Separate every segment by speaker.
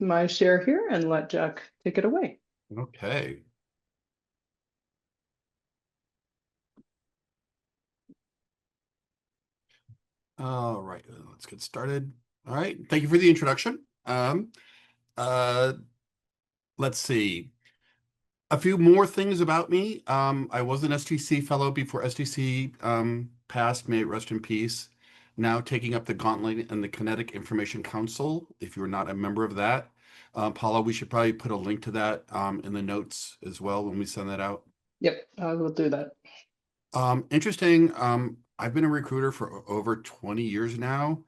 Speaker 1: my share here and let Jack take it away.
Speaker 2: Okay. All right, let's get started. All right, thank you for the introduction. Uh, let's see. A few more things about me. I was an STC fellow before STC passed, may it rest in peace. Now taking up the gauntlet and the Kinetic Information Council, if you're not a member of that. Paula, we should probably put a link to that in the notes as well when we send that out.
Speaker 1: Yep, I will do that.
Speaker 2: Interesting. I've been a recruiter for over 20 years now.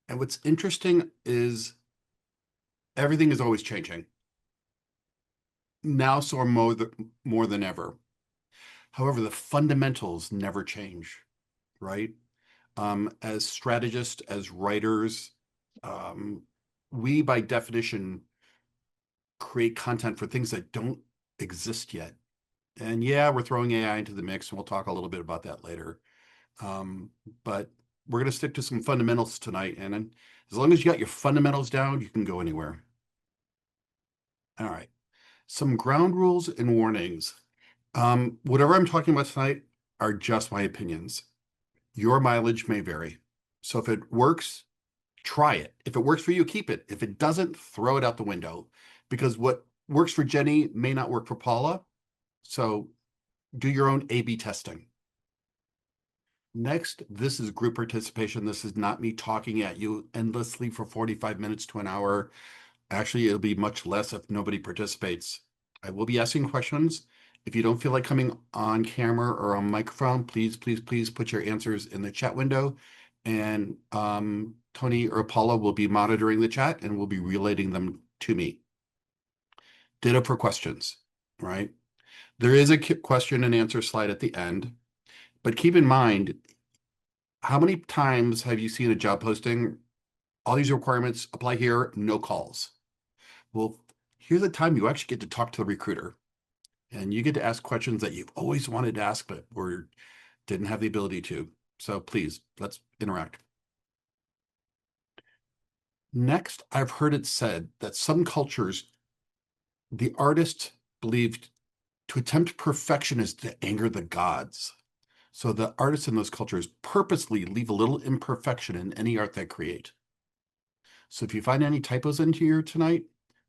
Speaker 2: And what's interesting is everything is always changing. Now, so more than ever. However, the fundamentals never change, right? As strategists, as writers, um, we by definition create content for things that don't exist yet. And yeah, we're throwing AI into the mix, and we'll talk a little bit about that later. Um, but we're going to stick to some fundamentals tonight. And as long as you got your fundamentals down, you can go anywhere. All right. Some ground rules and warnings. Whatever I'm talking about tonight are just my opinions. Your mileage may vary. So if it works, try it. If it works for you, keep it. If it doesn't, throw it out the window. Because what works for Jenny may not work for Paula. So do your own A/B testing. Next, this is group participation. This is not me talking at you endlessly for 45 minutes to an hour. Actually, it'll be much less if nobody participates. I will be asking questions. If you don't feel like coming on camera or on microphone, please, please, please put your answers in the chat window. And Tony or Paula will be monitoring the chat and will be relating them to me. Ditto for questions, right? There is a question and answer slide at the end, but keep in mind, how many times have you seen a job posting? All these requirements apply here, no calls. Well, here's a time you actually get to talk to the recruiter and you get to ask questions that you've always wanted to ask, but or didn't have the ability to. So please, let's interact. Next, I've heard it said that some cultures, the artist believed to attempt perfection is to anger the gods. So the artists in those cultures purposely leave a little imperfection in any art they create. So if you find any typos in here tonight,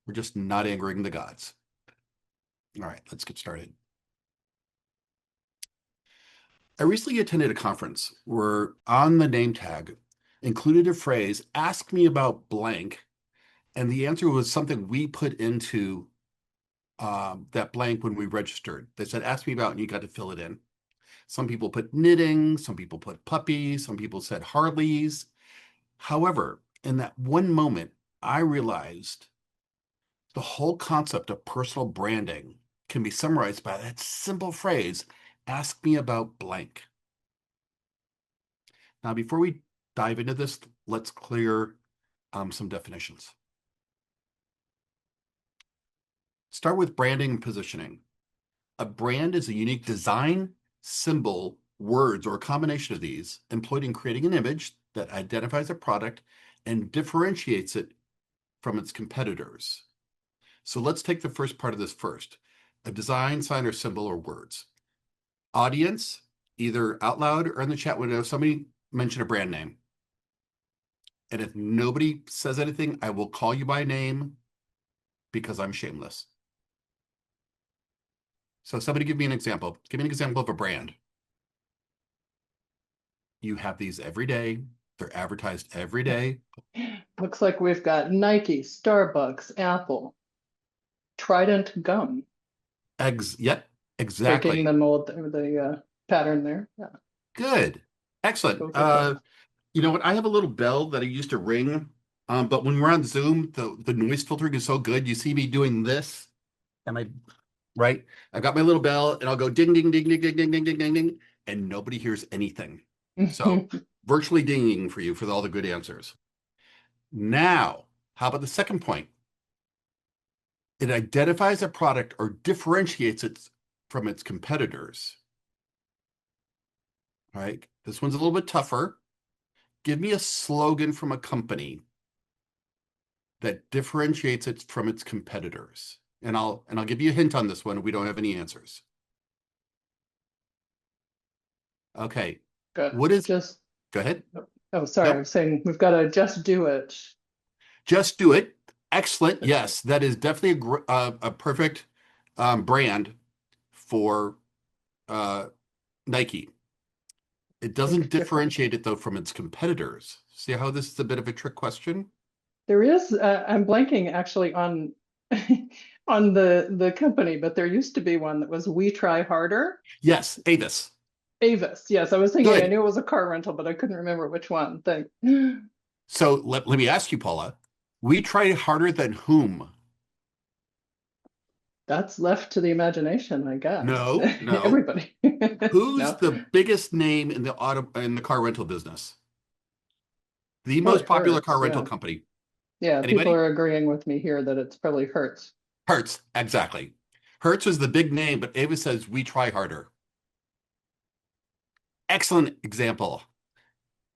Speaker 2: we're just not angering the gods. All right, let's get started. I recently attended a conference where on the name tag included a phrase, ask me about blank. And the answer was something we put into that blank when we registered. They said, ask me about, and you got to fill it in. Some people put knitting, some people put puppies, some people said Harleys. However, in that one moment, I realized the whole concept of personal branding can be summarized by that simple phrase, ask me about blank. Now, before we dive into this, let's clear some definitions. Start with branding and positioning. A brand is a unique design, symbol, words, or a combination of these employed in creating an image that identifies a product and differentiates it from its competitors. So let's take the first part of this first. A design, sign, or symbol or words. Audience, either out loud or in the chat window, somebody mention a brand name. And if nobody says anything, I will call you by name because I'm shameless. So somebody give me an example. Give me an example of a brand. You have these every day. They're advertised every day.
Speaker 1: Looks like we've got Nike, Starbucks, Apple, Trident gum.
Speaker 2: Yep,
Speaker 1: Taking
Speaker 2: exactly.
Speaker 1: the mold, the pattern there. Yeah,
Speaker 2: Good. Excellent.
Speaker 1: go for it.
Speaker 2: You know what? I have a little bell that I used to ring, but when we're on Zoom, the noise filtering is so good. You see me doing this, and right? I've got my little bell, and I'll go ding, ding, ding, ding, ding, ding, ding, ding, ding, ding, and nobody hears anything. So virtually dinging for you for all the good answers. Now, how about the second point? It identifies a product or differentiates it from its competitors. All right. This one's a little bit tougher. Give me a slogan from a company. that differentiates it from its competitors? And I'll give you a hint on this one. We don't have any answers. Okay.
Speaker 1: Good.
Speaker 2: What is,
Speaker 1: Just,
Speaker 2: go ahead.
Speaker 1: oh, sorry, I
Speaker 2: Nope.
Speaker 1: was saying we've got to just do it.
Speaker 2: Just do it. Excellent.
Speaker 1: Okay.
Speaker 2: Yes, that is definitely a perfect brand for uh, Nike. It doesn't
Speaker 1: Think different.
Speaker 2: differentiate it though from its competitors. See how this is a bit of a trick question?
Speaker 1: There is, I'm blanking actually on on the company, but there used to be one that was We Try Harder.
Speaker 2: Yes, Avis.
Speaker 1: Avis. Yes, I was thinking I
Speaker 2: Good.
Speaker 1: knew it was a car rental, but I couldn't remember which one. Thank.
Speaker 2: So let me ask you, Paula. We try harder than whom?
Speaker 1: That's left to the imagination, I guess.
Speaker 2: No, no.
Speaker 1: Everybody.
Speaker 2: Who's
Speaker 1: No,
Speaker 2: the biggest name in the car rental business? The
Speaker 1: probably
Speaker 2: most popular
Speaker 1: Hertz.
Speaker 2: car rental
Speaker 1: Yeah.
Speaker 2: company.
Speaker 1: Yeah, people
Speaker 2: Anybody?
Speaker 1: are agreeing with me here that it's probably Hertz.
Speaker 2: Hertz, exactly. Hertz is the big name, but Avis says we try harder. Excellent example.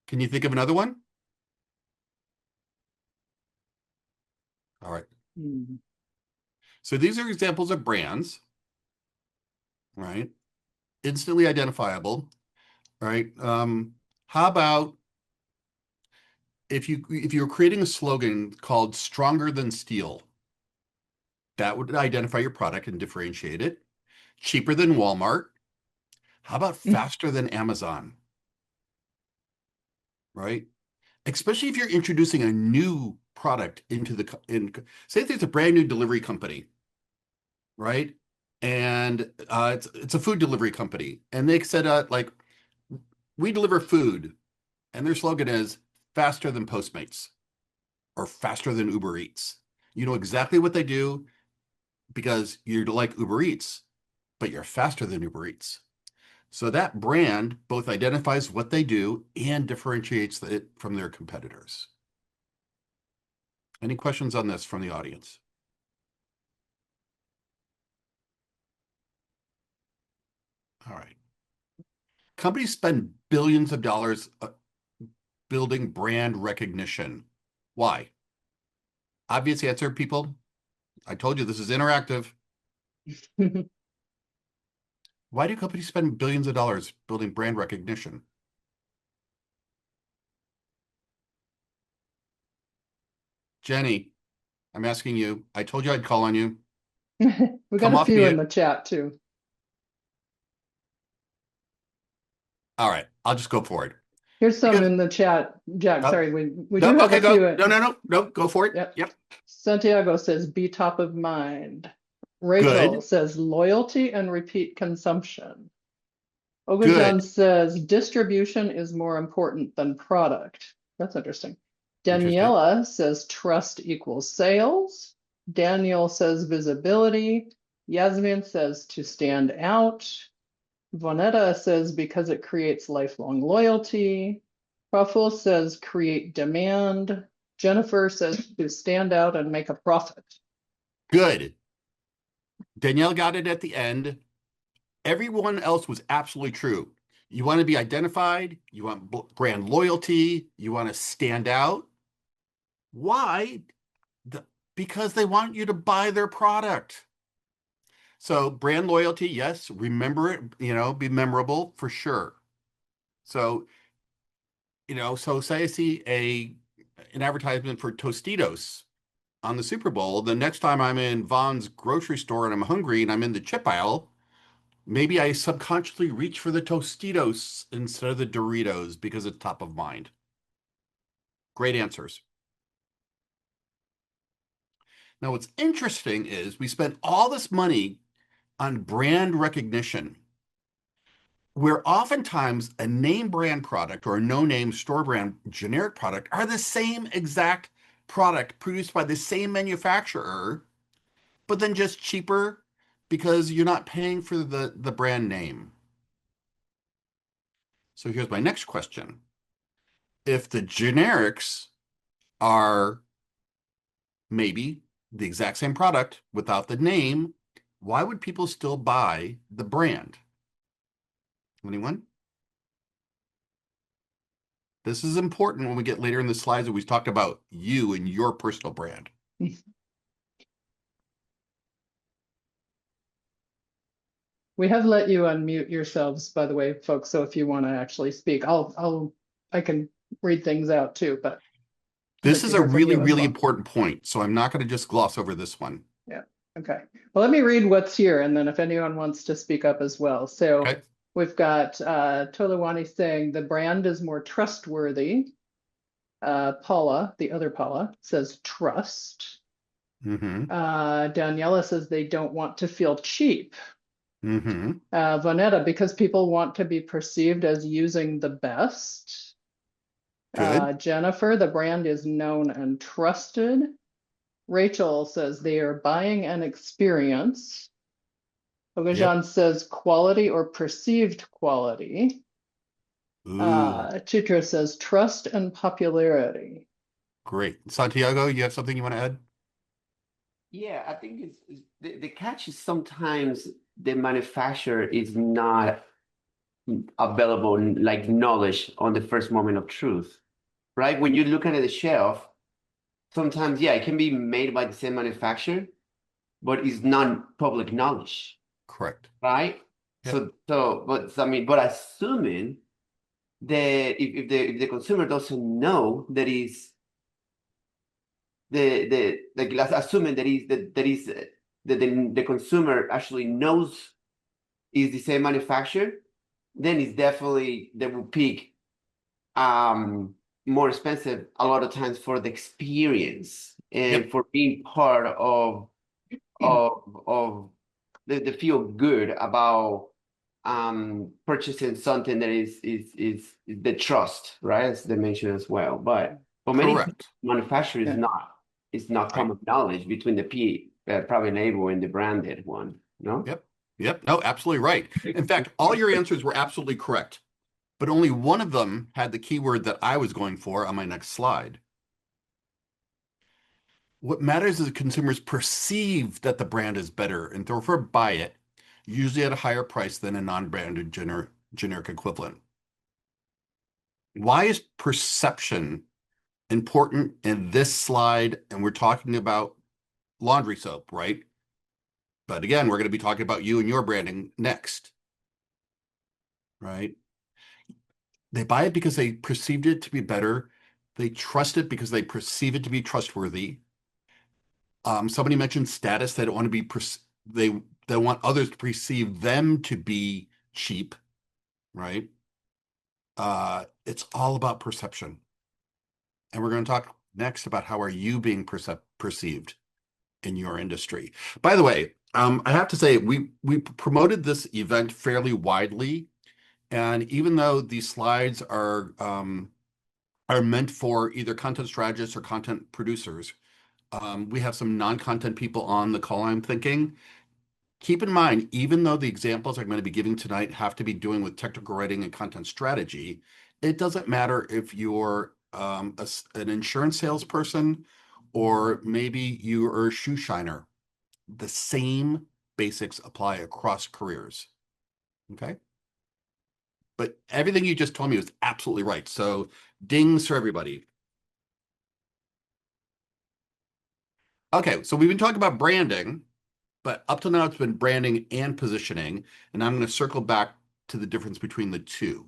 Speaker 2: Can you think of another one? All right.
Speaker 1: Hmm.
Speaker 2: So these are examples of brands, right? Instantly identifiable, right? How about if you were creating a slogan called "Stronger than Steel"? That would identify your product and differentiate it. Cheaper than Walmart. How about faster than Amazon, right? Especially if you're introducing a new product into say if there's a brand new delivery company, right? And it's a food delivery company, and they said like we deliver food, and their slogan is faster than Postmates or faster than Uber Eats. You know exactly what they do because you're like Uber Eats, but you're faster than Uber Eats. So that brand both identifies what they do and differentiates it from their competitors. Any questions on this from the audience? All right. Companies spend billions of dollars building brand recognition. Why? Obvious answer, people. I told you this is interactive. Why do companies spend billions of dollars building brand recognition? Jenny, I'm asking you. I told you I'd call on you.
Speaker 1: We got
Speaker 2: Come
Speaker 1: a
Speaker 2: off
Speaker 1: few in
Speaker 2: mute.
Speaker 1: the chat too.
Speaker 2: All right, I'll just go for it.
Speaker 1: Here's some
Speaker 2: Because
Speaker 1: in the chat. Jack,
Speaker 2: oh,
Speaker 1: sorry, we
Speaker 2: no,
Speaker 1: do have a
Speaker 2: okay, go.
Speaker 1: few.
Speaker 2: No, no, no, no, go for it.
Speaker 1: Yep.
Speaker 2: Yep.
Speaker 1: Santiago says be top of mind. Rachel
Speaker 2: Good,
Speaker 1: says loyalty and repeat consumption. Ogajan
Speaker 2: good.
Speaker 1: says distribution is more important than product. That's interesting.
Speaker 2: Interesting.
Speaker 1: Daniela says trust equals sales. Daniel says visibility. Yasmin says to stand out. Vonetta says because it creates lifelong loyalty. Praful says create demand. Jennifer says to stand out and make a profit.
Speaker 2: Good. Danielle got it at the end. Everyone else was absolutely true. You want to be identified, you want brand loyalty, you want to stand out. Why? Because they want you to buy their product. So brand loyalty, yes, remember it, be memorable for sure. So, so say I see an advertisement for Tostitos on the Super Bowl, the next time I'm in Vaughn's grocery store and I'm hungry and I'm in the chip aisle, maybe I subconsciously reach for the Tostitos instead of the Doritos because it's top of mind. Great answers. Now, what's interesting is we spent all this money on brand recognition, where oftentimes a name brand product or a no name store brand generic product are the same exact product produced by the same manufacturer, but then just cheaper because you're not paying for the brand name. So here's my next question. If the generics are maybe the exact same product without the name, why would people still buy the brand? Anyone? This is important when we get later in the slides that we talked about you and your personal brand.
Speaker 1: We have let you unmute yourselves, by the way, folks. So if you want to actually speak, I can read things out too, but I'd
Speaker 2: This
Speaker 1: like to
Speaker 2: is a
Speaker 1: hear from
Speaker 2: really,
Speaker 1: you as
Speaker 2: really
Speaker 1: well.
Speaker 2: important point, so I'm not going to just gloss over this one.
Speaker 1: Yeah. Okay. Well, let me read what's here, and then if anyone wants to speak up as well. So
Speaker 2: Okay.
Speaker 1: we've got Tolawani saying the brand is more trustworthy. Paula, the other Paula, says trust.
Speaker 2: Mm-hmm.
Speaker 1: Daniela says they don't want to feel cheap.
Speaker 2: Mm-hmm.
Speaker 1: Vonetta, because people want to be perceived as using the best.
Speaker 2: Good.
Speaker 1: Jennifer, the brand is known and trusted. Rachel says they are buying an experience.
Speaker 2: Yep.
Speaker 1: Ogajan says quality or perceived quality.
Speaker 2: Ooh,
Speaker 1: Chitra says trust and popularity.
Speaker 2: great. Santiago, you have something you want to add?
Speaker 3: Yeah, I think the catch is sometimes the manufacturer is not available like knowledge on the first moment of truth, right? When you're looking at the shelf, sometimes, yeah, it can be made by the same manufacturer, but it's not public knowledge,
Speaker 2: Correct.
Speaker 3: right?
Speaker 2: Yep.
Speaker 3: But I mean, but assuming that if the consumer doesn't know that is the like assuming that the consumer actually knows is the same manufacturer, then it's definitely they will pick more expensive a lot of times for the experience and
Speaker 2: Yep.
Speaker 3: for being part of the feel good about purchasing something that is the trust, right? As they mentioned as well. But for many
Speaker 2: Correct.
Speaker 3: manufacturers
Speaker 1: Yeah.
Speaker 3: it's not
Speaker 2: Right.
Speaker 3: common knowledge between the private label and the branded one, no?
Speaker 2: Yep. Yep. No, absolutely right. In fact, all your answers were absolutely correct, but only one of them had the keyword that I was going for on my next slide. What matters is that consumers perceive that the brand is better and therefore buy it, usually at a higher price than a non-branded generic equivalent. Why is perception important in this slide? And we're talking about laundry soap, right? But again, we're going to be talking about you and your branding next, right? They buy it because they perceived it to be better. They trust it because they perceive it to be trustworthy. Somebody mentioned status. They don't want to be they want others to perceive them to be cheap, right? It's all about perception. And we're going to talk next about how are you being perceived in your industry. By the way, I have to say we promoted this event fairly widely, and even though these slides are meant for either content strategists or content producers, we have some non-content people on the call. I'm thinking. Keep in mind, even though the examples I'm going to be giving tonight have to be doing with technical writing and content strategy, it doesn't matter if you're an insurance salesperson or maybe you are a shoe shiner. The same basics apply across careers. Okay. But everything you just told me was absolutely right. So dings for everybody. Okay. So we've been talking about branding, but up till now it's been branding and positioning. And I'm going to circle back to the difference between the two.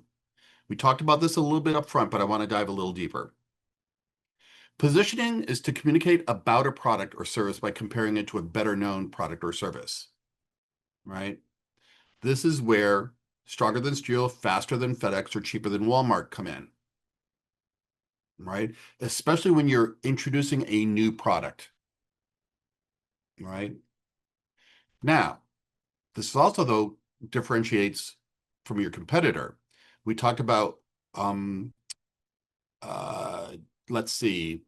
Speaker 2: We talked about this a little bit up front, but I want to dive a little deeper. Positioning is to communicate about a product or service by comparing it to a better known product or service, right? This is where stronger than steel, faster than FedEx, or cheaper than Walmart come in, right? Especially when you're introducing a new product, right? Now, this also, though, differentiates from your competitor. We talked about, um, uh, let's see,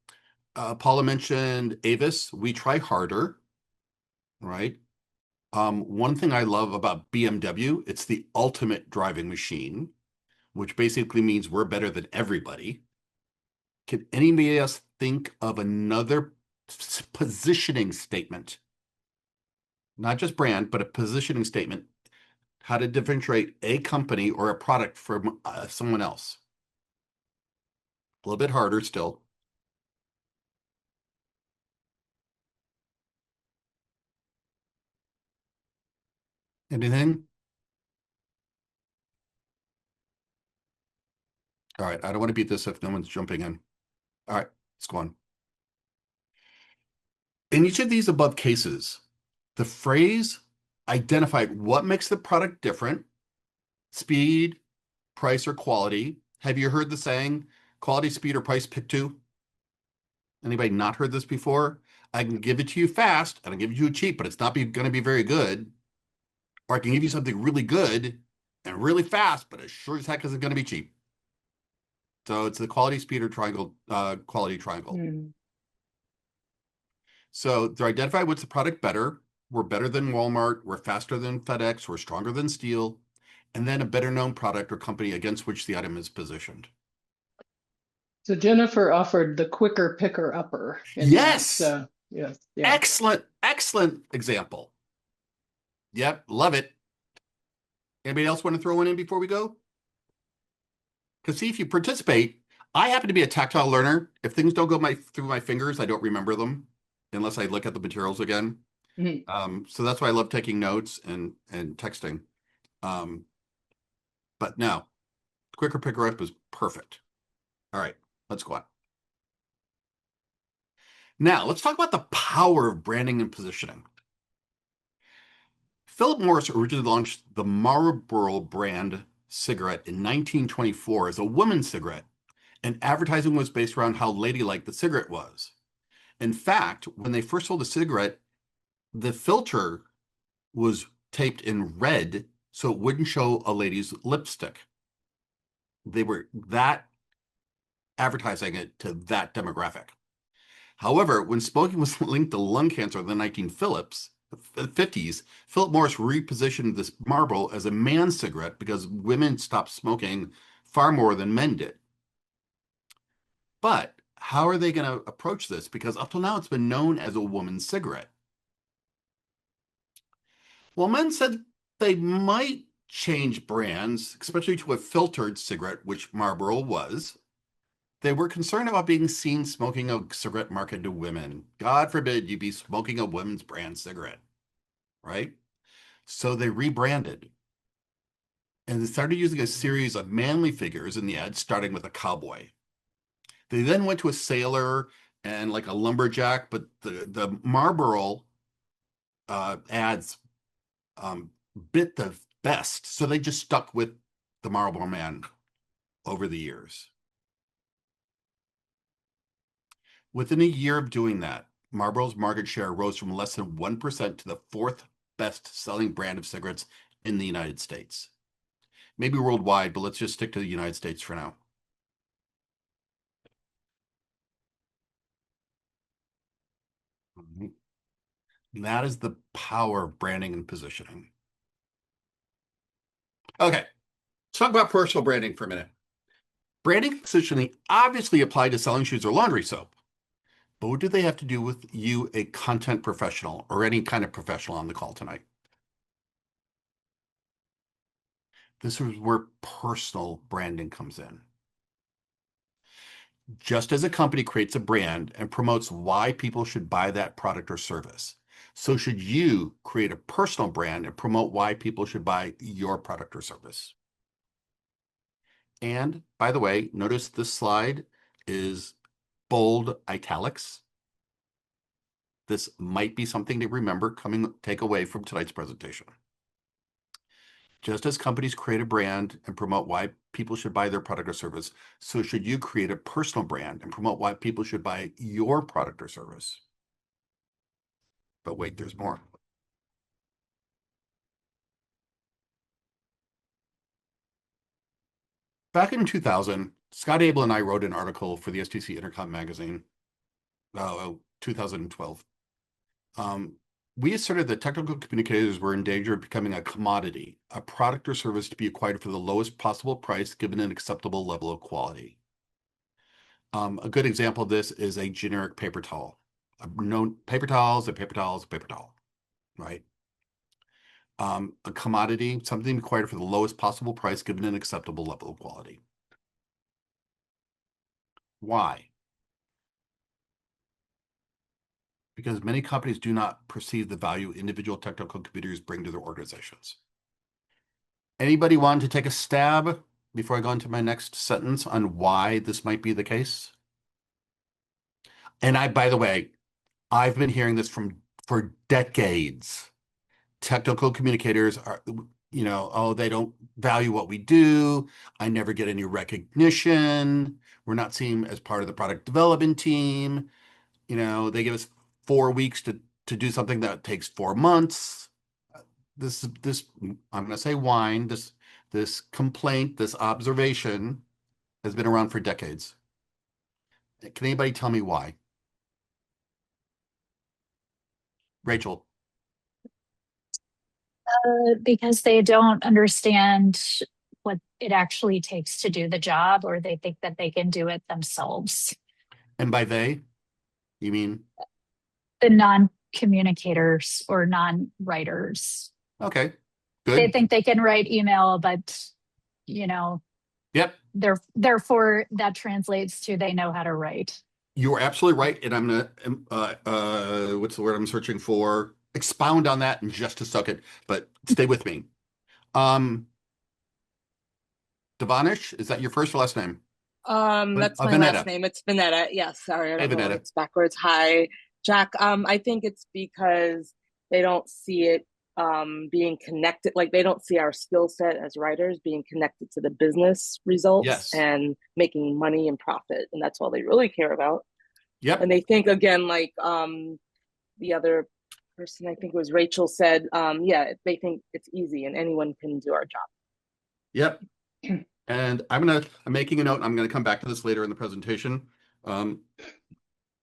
Speaker 2: Paula mentioned Avis. We try harder, right? One thing I love about BMW, it's the ultimate driving machine, which basically means we're better than everybody. Can anybody else think of another positioning statement? Not just brand, but a positioning statement, how to differentiate a company or a product from someone else. A little bit harder still. Anything? All right, I don't want to beat this if no one's jumping in. All right, let's go on. In each of these above cases, the phrase identified what makes the product different: speed, price, or quality. Have you heard the saying, quality, speed, or price, pick two? Anybody not heard this before? I can give it to you fast and I can give it to you cheap, but it's not going to be very good. Or I can give you something really good and really fast, but it sure as heck isn't going to be cheap. So it's the quality, speed, or triangle, quality triangle.
Speaker 1: Mm.
Speaker 2: So they're identified what's the product better. We're better than Walmart. We're faster than FedEx. We're stronger than steel. And then a better known product or company against which the item is positioned.
Speaker 1: So Jennifer offered the quicker picker upper in
Speaker 2: Yes.
Speaker 1: that. Yes. Yeah.
Speaker 2: Excellent, excellent example. Yep, love it. Anybody else want to throw one in before we go? Because see, if you participate, I happen to be a tactile learner. If things don't go through my fingers, I don't remember them unless I look at the materials again.
Speaker 1: Mhm.
Speaker 2: So that's why I love taking notes and texting. But no, quicker picker up is perfect. All right, let's go on. Now, let's talk about the power of branding and positioning. Philip Morris originally launched the Marlboro brand cigarette in 1924 as a women's cigarette, and advertising was based around how ladylike the cigarette was. In fact, when they first sold the cigarette, the filter was taped in red so it wouldn't show a lady's lipstick. They were that advertising it to that demographic. However, when smoking was linked to lung cancer in the 1950s, Philip Morris repositioned this Marlboro as a man's cigarette because women stopped smoking far more than men did. But how are they going to approach this? Because up till now, it's been known as a woman's cigarette. Well, men said they might change brands, especially to a filtered cigarette, which Marlboro was. They were concerned about being seen smoking a cigarette marketed to women. God forbid you be smoking a women's brand cigarette, right? So they rebranded. And they started using a series of manly figures in the ads, starting with a cowboy. They then went to a sailor and like a lumberjack, but the Marlboro ads bit the best. So they just stuck with the Marlboro Man over the years. Within a year of doing that, Marlboro's market share rose from less than 1% to the fourth best selling brand of cigarettes in the United States. Maybe worldwide, but let's just stick to the United States for now. That is the power of branding and positioning. Okay, let's talk about personal branding for a minute. Branding and positioning obviously apply to selling shoes or laundry soap. But what do they have to do with you, a content professional, or any kind of professional on the call tonight? This is where personal branding comes in. Just as a company creates a brand and promotes why people should buy that product or service, so should you create a personal brand and promote why people should buy your product or service. And by the way, notice this slide is bold italics. This might be something to remember take away from tonight's presentation. Just as companies create a brand and promote why people should buy their product or service, so should you create a personal brand and promote why people should buy your product or service. But wait, there's more. Back in 2000, Scott Abel and I wrote an article for the STC Intercom magazine, 2012. We asserted that technical communicators were in danger of becoming a commodity, a product or service to be acquired for the lowest possible price given an acceptable level of quality. A good example of this is a generic paper towel. Known paper towels, a paper towel is a paper towel, right? A commodity, something acquired for the lowest possible price given an acceptable level of quality. Why? Because many companies do not perceive the value individual technical contributors bring to their organizations. Anybody want to take a stab before I go into my next sentence on why this might be the case? And by the way, I've been hearing this for decades. Technical communicators are, oh, they don't value what we do. I never get any recognition. We're not seen as part of the product development team. They give us 4 weeks to do something that takes 4 months. This I'm going to say whine, this complaint, this observation has been around for decades. Can anybody tell me why? Rachel.
Speaker 4: Because they don't understand what it actually takes to do the job, or they think that they can do it themselves.
Speaker 2: And by they, you mean?
Speaker 4: The non-communicators or non-writers.
Speaker 2: Okay, good.
Speaker 4: They think they can write email, but
Speaker 2: Yep.
Speaker 4: Therefore that translates to they know how to write.
Speaker 2: You're absolutely right. And I'm gonna what's the word I'm searching for? Expound on that in just a second, but stay with me. Devonish, is that your first or last name?
Speaker 5: That's my
Speaker 2: Vanetta.
Speaker 5: last name. It's Vanetta. Yes, sorry, I
Speaker 2: Hey,
Speaker 5: don't know.
Speaker 2: Vanetta.
Speaker 5: It's backwards. Hi, Jack. I think it's because they don't see it being connected. Like they don't see our skill set as writers being connected to the business results
Speaker 2: Yes.
Speaker 5: and making money and profit, and that's all they really care about.
Speaker 2: Yep.
Speaker 5: And they think again, like the other person, I think it was Rachel, said, yeah, they think it's easy and anyone can do our job.
Speaker 2: Yep. And I'm making a note. I'm gonna come back to this later in the presentation.
Speaker 1: We've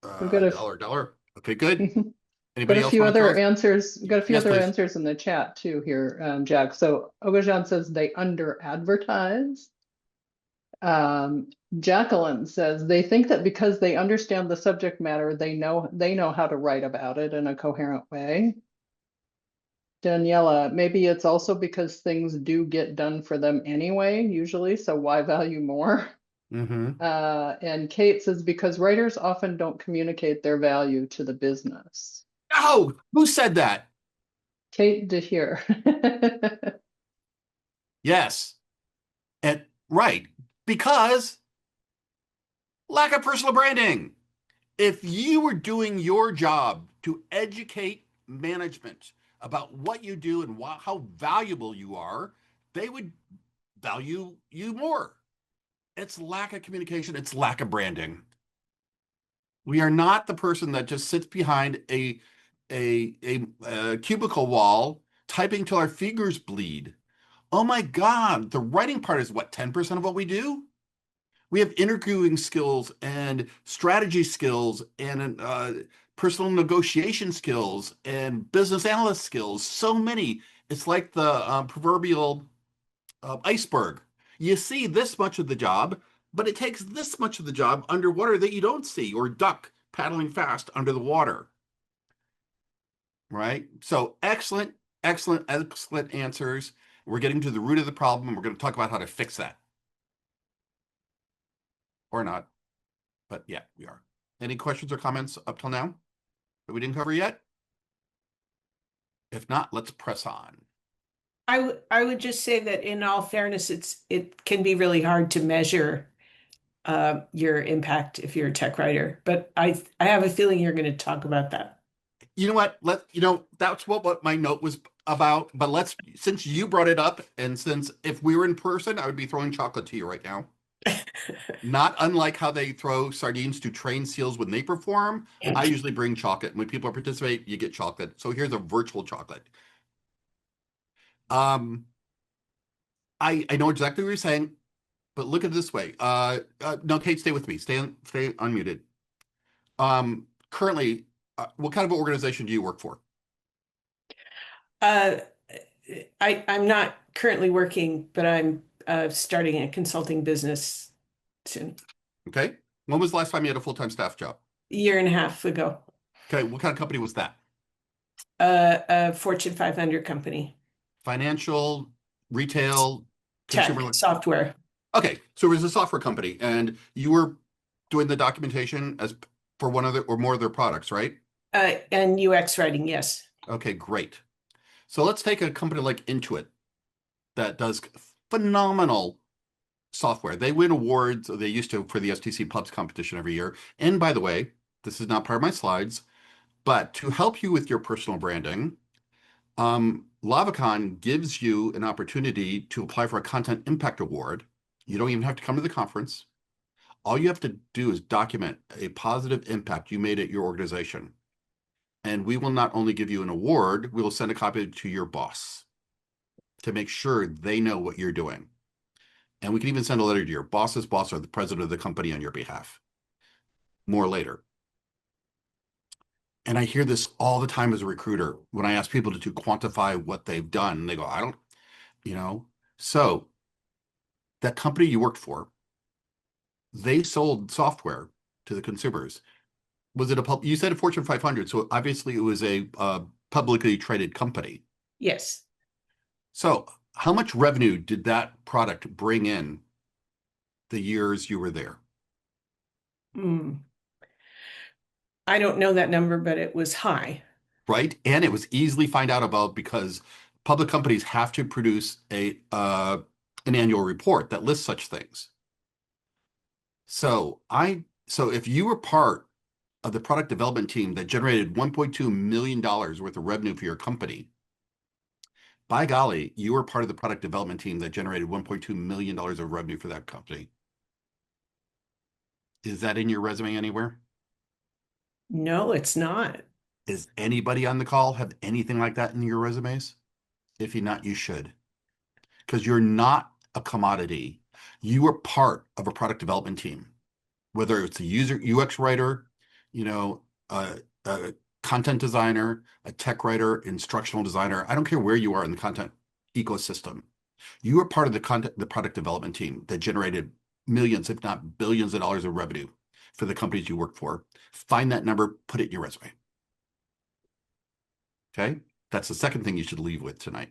Speaker 1: got a
Speaker 2: Dollar. Okay, good.
Speaker 1: got
Speaker 2: Anybody
Speaker 1: a
Speaker 2: else
Speaker 1: few
Speaker 2: want to
Speaker 1: other
Speaker 2: throw?
Speaker 1: answers. We've got a few
Speaker 2: Yes,
Speaker 1: other
Speaker 2: please.
Speaker 1: answers in the chat too here, Jack. So Ogajan says they under advertise. Jacqueline says they think that because they understand the subject matter, they know how to write about it in a coherent way. Daniela, maybe it's also because things do get done for them anyway, usually, so why value more?
Speaker 2: Mm-hmm.
Speaker 1: And Kate says because writers often don't communicate their value to the business.
Speaker 2: Oh, who said that?
Speaker 1: Kate DeHeer.
Speaker 2: Yes. And right. Because lack of personal branding. If you were doing your job to educate management about what you do and how valuable you are, they would value you more. It's lack of communication. It's lack of branding. We are not the person that just sits behind a cubicle wall typing till our fingers bleed. Oh my God, the writing part is what, 10% of what we do? We have interviewing skills and strategy skills and personal negotiation skills and business analyst skills. So many. It's like the proverbial iceberg. You see this much of the job, but it takes this much of the job underwater that you don't see, or duck paddling fast under the water. Right? So excellent answers. We're getting to the root of the problem, and we're going to talk about how to fix that. Or not. But yeah, we are. Any questions or comments up till now that we didn't cover yet? If not, let's press on.
Speaker 6: I would just say that in all fairness, it can be really hard to measure your impact if you're a tech writer. But I have a feeling you're going to talk about that.
Speaker 2: You know what? That's what my note was about. But since you brought it up, and since if we were in person, I would be throwing chocolate to you right now. Not unlike how they throw sardines to trained seals when they perform, I usually bring chocolate. When people participate, you get chocolate. So here's a virtual chocolate. I know exactly what you're saying, but look at it this way. No, Kate, stay with me. Stay unmuted. Currently, what kind of organization do you work for?
Speaker 6: I'm not currently working, but I'm starting a consulting business soon.
Speaker 2: Okay. When was the last time you had a full-time staff job?
Speaker 6: A year and a half ago.
Speaker 2: Okay. What kind of company was that?
Speaker 6: A Fortune 500 company.
Speaker 2: Financial, retail,
Speaker 6: Tech,
Speaker 2: consumer
Speaker 6: software.
Speaker 2: Okay, so it was a software company, and you were doing the documentation for one of or more of their products, right?
Speaker 6: And UX writing, yes.
Speaker 2: Okay, great. So let's take a company like Intuit that does phenomenal software. They win awards, or they used to, for the STC Pubs competition every year. And by the way, this is not part of my slides, but to help you with your personal branding, Lavacon gives you an opportunity to apply for a Content Impact Award. You don't even have to come to the conference. All you have to do is document a positive impact you made at your organization. And we will not only give you an award, we will send a copy to your boss to make sure they know what you're doing. And we can even send a letter to your boss's boss or the president of the company on your behalf. More later. And I hear this all the time as a recruiter when I ask people to quantify what they've done. They go, I don't, you know. So that company you worked for, they sold software to the consumers. Was it you said a Fortune 500, so obviously it was a publicly traded company.
Speaker 6: Yes.
Speaker 2: So how much revenue did that product bring in the years you were there?
Speaker 6: I don't know that number, but it was high.
Speaker 2: Right? And it was easily find out about because public companies have to produce an annual report that lists such things. So if you were part of the product development team that generated $1.2 million worth of revenue for your company, by golly, you were part of the product development team that generated $1.2 million of revenue for that company. Is that in your resume anywhere?
Speaker 6: No, it's not.
Speaker 2: Is anybody on the call have anything like that in your resumes? If you're not, you should. Because you're not a commodity. You are part of a product development team, whether it's a user UX writer, a content designer, a tech writer, instructional designer. I don't care where you are in the content ecosystem. You are part of the product development team that generated millions, if not billions of dollars of revenue for the companies you work for. Find that number, put it in your resume. Okay? That's the second thing you should leave with tonight.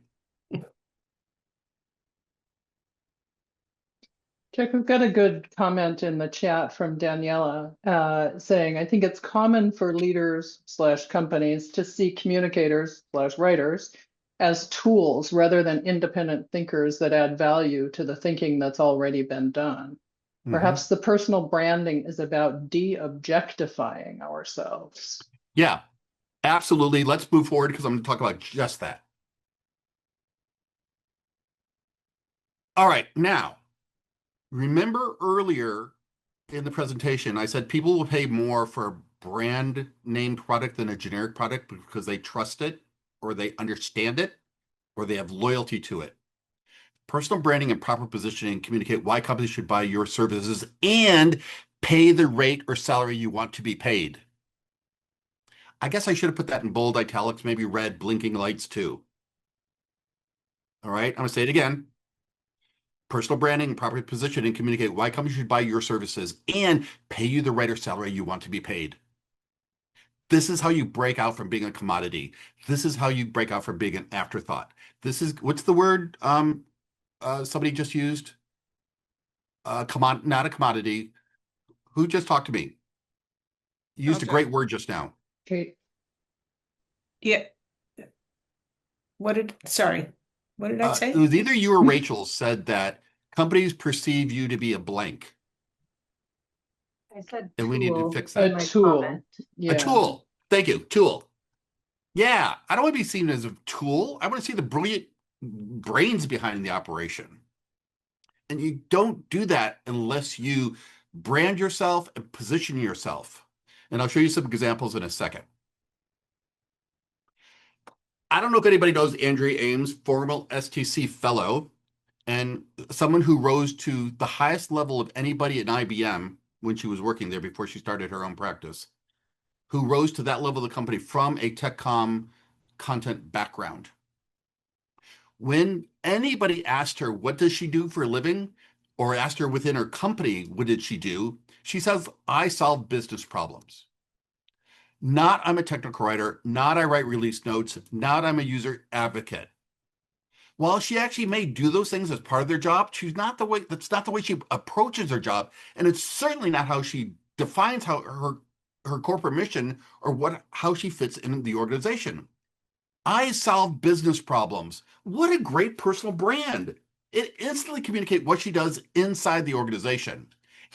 Speaker 1: Jack, we've got a good comment in the chat from Daniela saying, I think it's common for leaders / companies to see communicators / writers as tools rather than independent thinkers that add value to the thinking that's already been done. Perhaps the personal branding is about de-objectifying ourselves.
Speaker 2: Yeah, absolutely. Let's move forward because I'm going to talk about just that. All right, now, remember earlier in the presentation, I said people will pay more for a brand name product than a generic product because they trust it or they understand it or they have loyalty to it. Personal branding and proper positioning communicate why companies should buy your services and pay the rate or salary you want to be paid. I guess I should have put that in bold italics, maybe red blinking lights too. All right, I'm going to say it again. Personal branding and proper positioning communicate why companies should buy your services and pay you the rate or salary you want to be paid. This is how you break out from being a commodity. This is how you break out from being an afterthought. This is, what's the word somebody just used? Not a commodity. Who just talked to me? You used a great word just now.
Speaker 1: Kate.
Speaker 6: Yeah. What did I say?
Speaker 2: It was either you or Rachel said that companies perceive you to be a blank.
Speaker 7: I said
Speaker 2: and we need to fix
Speaker 1: A
Speaker 2: that.
Speaker 1: tool. Yeah.
Speaker 2: A tool. Thank you. Tool. Yeah. I don't want to be seen as a tool. I want to see the brilliant brains behind the operation. And you don't do that unless you brand yourself and position yourself. And I'll show you some examples in a second. I don't know if anybody knows Andrea Ames, former STC fellow, and someone who rose to the highest level of anybody at IBM when she was working there before she started her own practice, who rose to that level of the company from a TechCom content background. When anybody asked her, what does she do for a living? Or asked her within her company, what did she do? She says, I solve business problems. Not I'm a technical writer, not I write release notes, not I'm a user advocate. While she actually may do those things as part of their job, that's not the way she approaches her job. And it's certainly not how she defines how her corporate mission or how she fits in the organization. I solve business problems. What a great personal brand. It instantly communicates what she does inside the organization.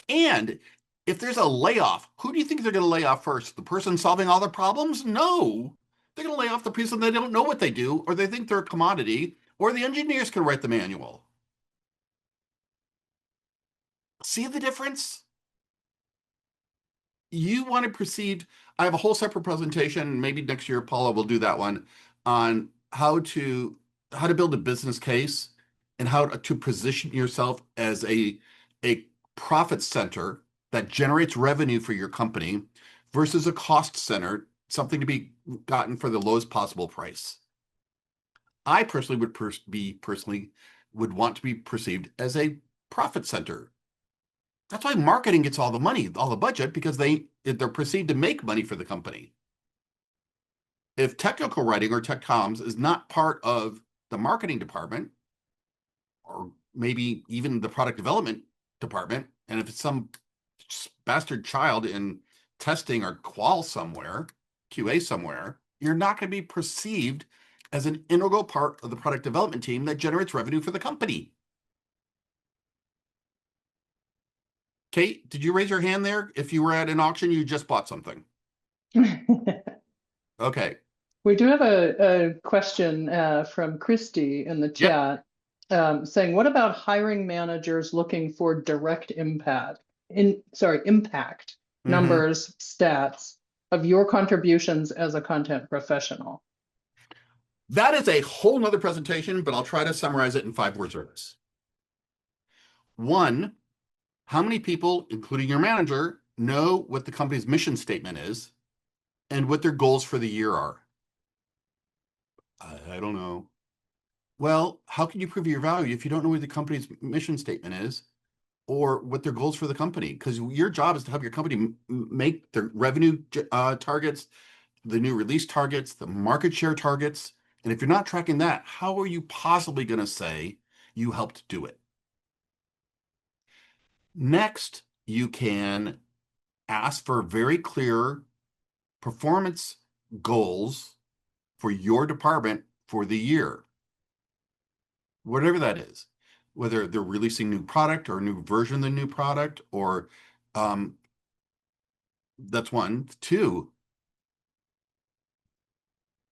Speaker 2: And if there's a layoff, who do you think they're going to lay off first? The person solving all the problems? No. They're going to lay off the person they don't know what they do, or they think they're a commodity, or the engineers can write the manual. See the difference? You want to proceed. I have a whole separate presentation. Maybe next year, Paula will do that one on how to build a business case and how to position yourself as a profit center that generates revenue for your company versus a cost center, something to be gotten for the lowest possible price. I personally would want to be perceived as a profit center. That's why marketing gets all the money, all the budget, because they're perceived to make money for the company. If technical writing or tech comms is not part of the marketing department, or maybe even the product development department, and if it's some bastard child in testing or qual somewhere, QA somewhere, you're not going to be perceived as an integral part of the product development team that generates revenue for the company. Kate, did you raise your hand there? If you were at an auction, you just bought something. Okay.
Speaker 1: We do have a question from Christy in the chat saying, what about hiring managers looking for direct impact, impact numbers, stats of your contributions as a content professional?
Speaker 2: That is a whole nother presentation, but I'll try to summarize it in 5 words or less. 1, how many people, including your manager, know what the company's mission statement is and what their goals for the year are? I don't know. Well, how can you prove your value if you don't know what the company's mission statement is or what their goals for the company? Because your job is to help your company make the revenue targets, the new release targets, the market share targets. And if you're not tracking that, how are you possibly going to say you helped do it? Next, you can ask for very clear performance goals for your department for the year, whatever that is, whether they're releasing new product or a new version of the new product, or that's 1. 2,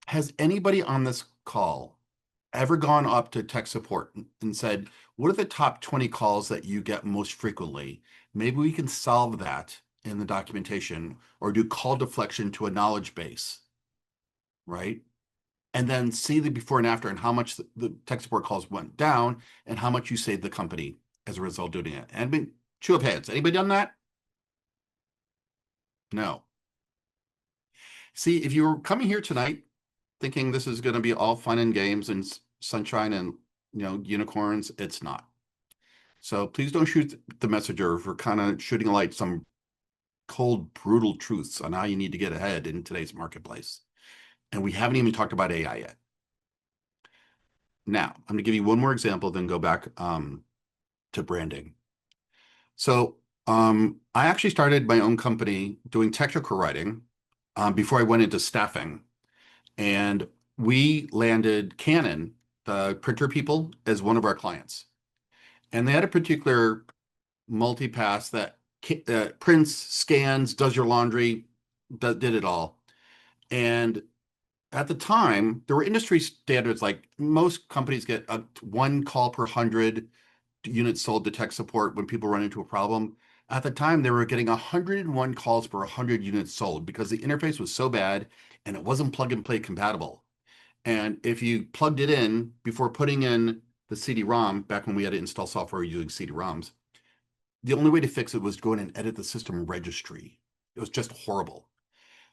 Speaker 2: has anybody on this call ever gone up to tech support and said, what are the top 20 calls that you get most frequently? Maybe we can solve that in the documentation, or do call deflection to a knowledge base, right? And then see the before and after and how much the tech support calls went down and how much you saved the company as a result of doing it. And show of hands, anybody done that? No. See, if you were coming here tonight thinking this is going to be all fun and games and sunshine and unicorns, it's not. So please don't shoot the messenger for kind of shooting light some cold, brutal truths on how you need to get ahead in today's marketplace. And we haven't even talked about AI yet. Now, I'm going to give you one more example, then go back to branding. So I actually started my own company doing technical writing before I went into staffing. And we landed Canon, the printer people, as one of our clients. And they had a particular multi-pass that prints, scans, does your laundry, did it all. And at the time, there were industry standards, like most companies get 1 call per 100 units sold to tech support when people run into a problem. At the time, they were getting 101 calls per 100 units sold because the interface was so bad and it wasn't plug and play compatible. And if you plugged it in before putting in the CD-ROM, back when we had to install software using CD-ROMs, the only way to fix it was to go in and edit the system registry. It was just horrible.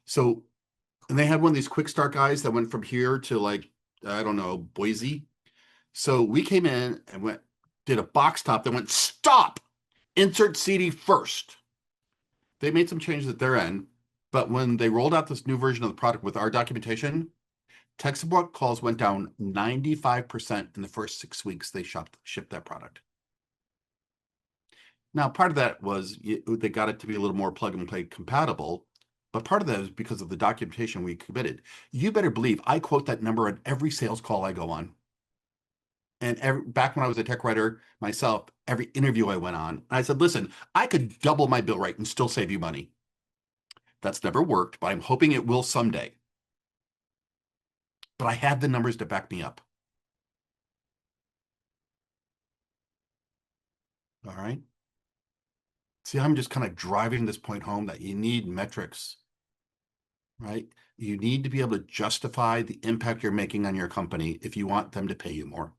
Speaker 2: So, and they had one of these quick start guys that went from here to, like, I don't know, Boise. So we came in and did a box top that went, stop, insert CD first. They made some changes at their end, but when they rolled out this new version of the product with our documentation, tech support calls went down 95% in the first 6 weeks they shipped that product. Now, part of that was they got it to be a little more plug and play compatible, But part of that is because of the documentation we committed. You better believe I quote that number on every sales call I go on. And back when I was a tech writer myself, every interview I went on, I said, listen, I could double my bill rate and still save you money. That's never worked, but I'm hoping it will someday. But I had the numbers to back me up. All right. See, I'm just kind of driving this point home that you need metrics, right? You need to be able to justify the impact you're making on your company if you want them to pay you more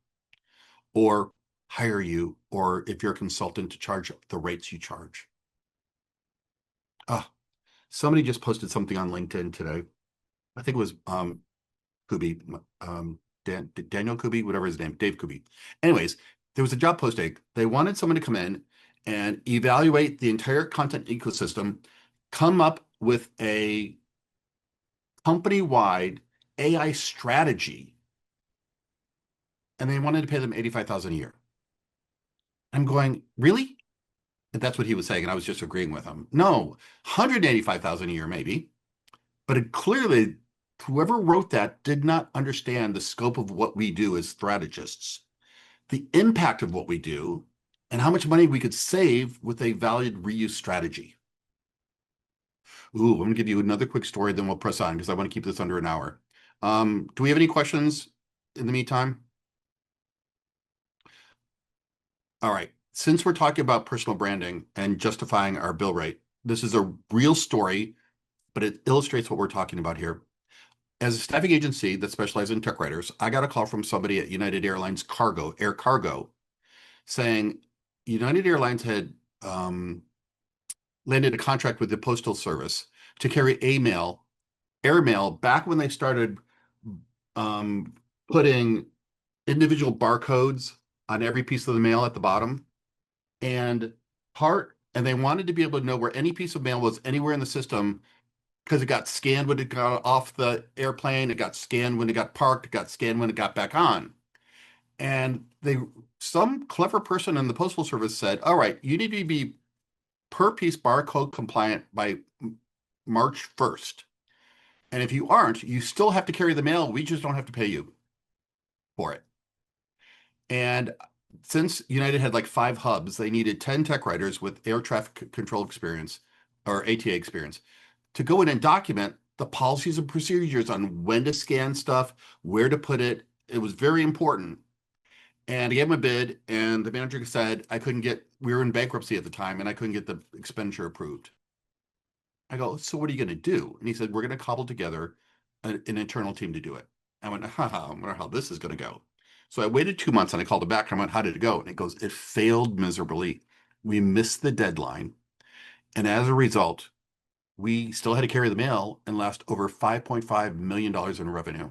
Speaker 2: or hire you, or if you're a consultant to charge the rates you charge. Somebody just posted something on LinkedIn today. I think it was Kubi, Daniel Kubi, whatever his name, Dave Kubi. Anyways, there was a job posting. They wanted someone to come in and evaluate the entire content ecosystem, come up with a company-wide AI strategy, and they wanted to pay them $85,000 a year. I'm going, really? And that's what he was saying, and I was just agreeing with him. No, $185,000 a year maybe, but it clearly, whoever wrote that did not understand the scope of what we do as strategists, the impact of what we do, and how much money we could save with a valued reuse strategy. Ooh, I'm going to give you another quick story, then we'll press on because I want to keep this under an hour. Do we have any questions in the meantime? All right. Since we're talking about personal branding and justifying our bill rate, this is a real story, but it illustrates what we're talking about here. As a staffing agency that specializes in tech writers, I got a call from somebody at United Airlines Air Cargo, saying United Airlines had landed a contract with the Postal Service to carry airmail back when they started putting individual barcodes on every piece of the mail at the bottom. And they wanted to be able to know where any piece of mail was anywhere in the system because it got scanned when it got off the airplane, it got scanned when it got parked, it got scanned when it got back on. And some clever person in the Postal Service said, all right, you need to be per piece barcode compliant by March 1st. And if you aren't, you still have to carry the mail. We just don't have to pay you for it. And since United had like 5 hubs, they needed 10 tech writers with air traffic control experience or ATA experience to go in and document the policies and procedures on when to scan stuff, where to put it. It was very important. And I gave him a bid, and the manager said we were in bankruptcy at the time, and I couldn't get the expenditure approved. I go, so what are you going to do? And he said, we're going to cobble together an internal team to do it. I went, I wonder how this is going to go. So I waited 2 months and I called him back and I went, how did it go? And it goes, it failed miserably. We missed the deadline. And as a result, we still had to carry the mail and lost over $5.5 million in revenue.